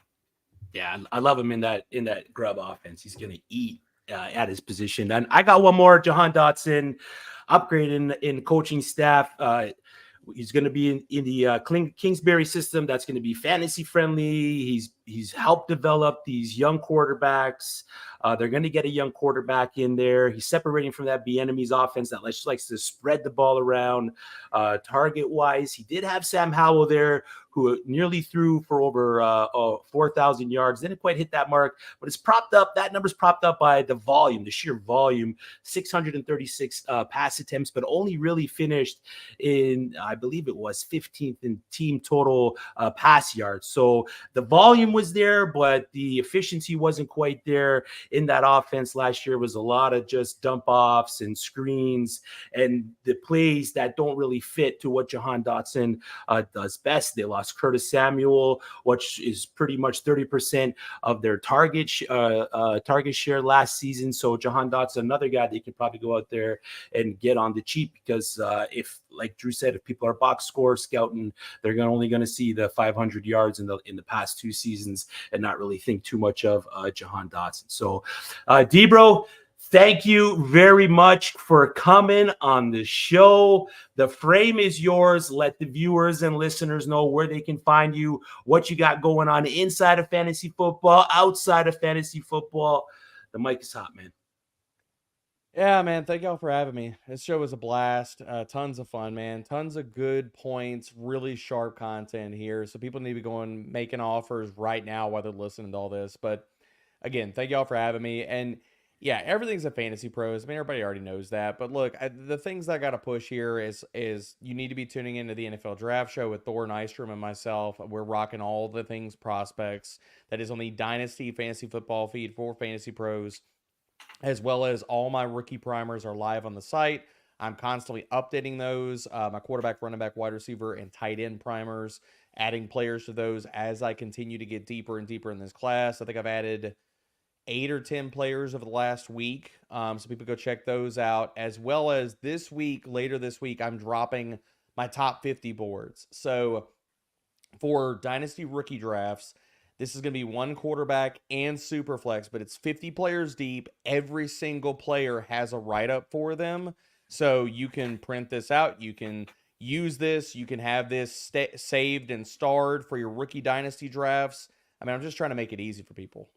Yeah, I love him in that grub offense. He's going to eat at his position. And I got one more, Jahan Dotson, upgrade in coaching staff. He's going to be in the Kingsbury system. That's going to be fantasy friendly. He's helped develop these young quarterbacks. They're going to get a young quarterback in there. He's separating from that Bieniemy's offense that likes to spread the ball around. Target wise, he did have Sam Howell there, who nearly threw for over 4,000 yards. Didn't quite hit that mark, but it's propped up. That number's propped up by the volume, the sheer volume. 636 pass attempts, but only really finished in, I believe it was 15th in team total pass yards. So the volume was there, but the efficiency wasn't quite there in that offense last year. Was a lot of just dump offs and screens and the plays that don't really fit to what Jahan Dotson does best. They lost Curtis Samuel, which is pretty much 30% of their target share last season. So Jahan Dotson, another guy they could probably go out there and get on the cheap, because if, like Drew said, if people are box score scouting, they're only going to see the 500 yards in the past 2 seasons and not really think too much of Jahan Dotson. So Debro, thank you very much for coming on the show. The frame is yours. Let the viewers and listeners know where they can find you, what you got going on inside of fantasy football, outside of fantasy football. The mic is hot, man. Yeah, man. Thank y'all for having me. This show was a blast. Tons of fun, man. Tons of good points, really sharp content here. So people need to be going, making offers right now while they're listening to all this. But again, thank y'all for having me. And yeah, everything's a Fantasy Pros. I mean, everybody already knows that. But look, the things that I got to push here is you need to be tuning into the NFL Draft Show with Thor Nystrom and myself. We're rocking all the things prospects. That is on the Dynasty Fantasy Football feed for Fantasy Pros, as well as all my rookie primers are live on the site. I'm constantly updating those. My quarterback, running back, wide receiver, and tight end primers, adding players to those as I continue to get deeper and deeper in this class. I think I've added 8 or 10 players over the last week. So people go check those out. As well as later this week, I'm dropping my top 50 boards. So for Dynasty rookie drafts, this is going to be one quarterback and Superflex, but it's 50 players deep. Every single player has a write-up for them. So you can print this out. You can use this. You can have this saved and starred for your rookie Dynasty drafts. I mean, I'm just trying to make it easy for people.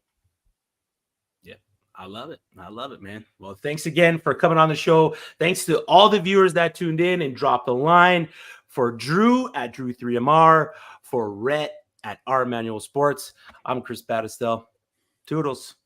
Yeah, I love it. I love it, man. Well, thanks again for coming on the show. Thanks to all the viewers that tuned in and dropped a line. For Drew at Drew3MR, for Rhett at R Manual Sports, I'm Chris Battistel. Toodles.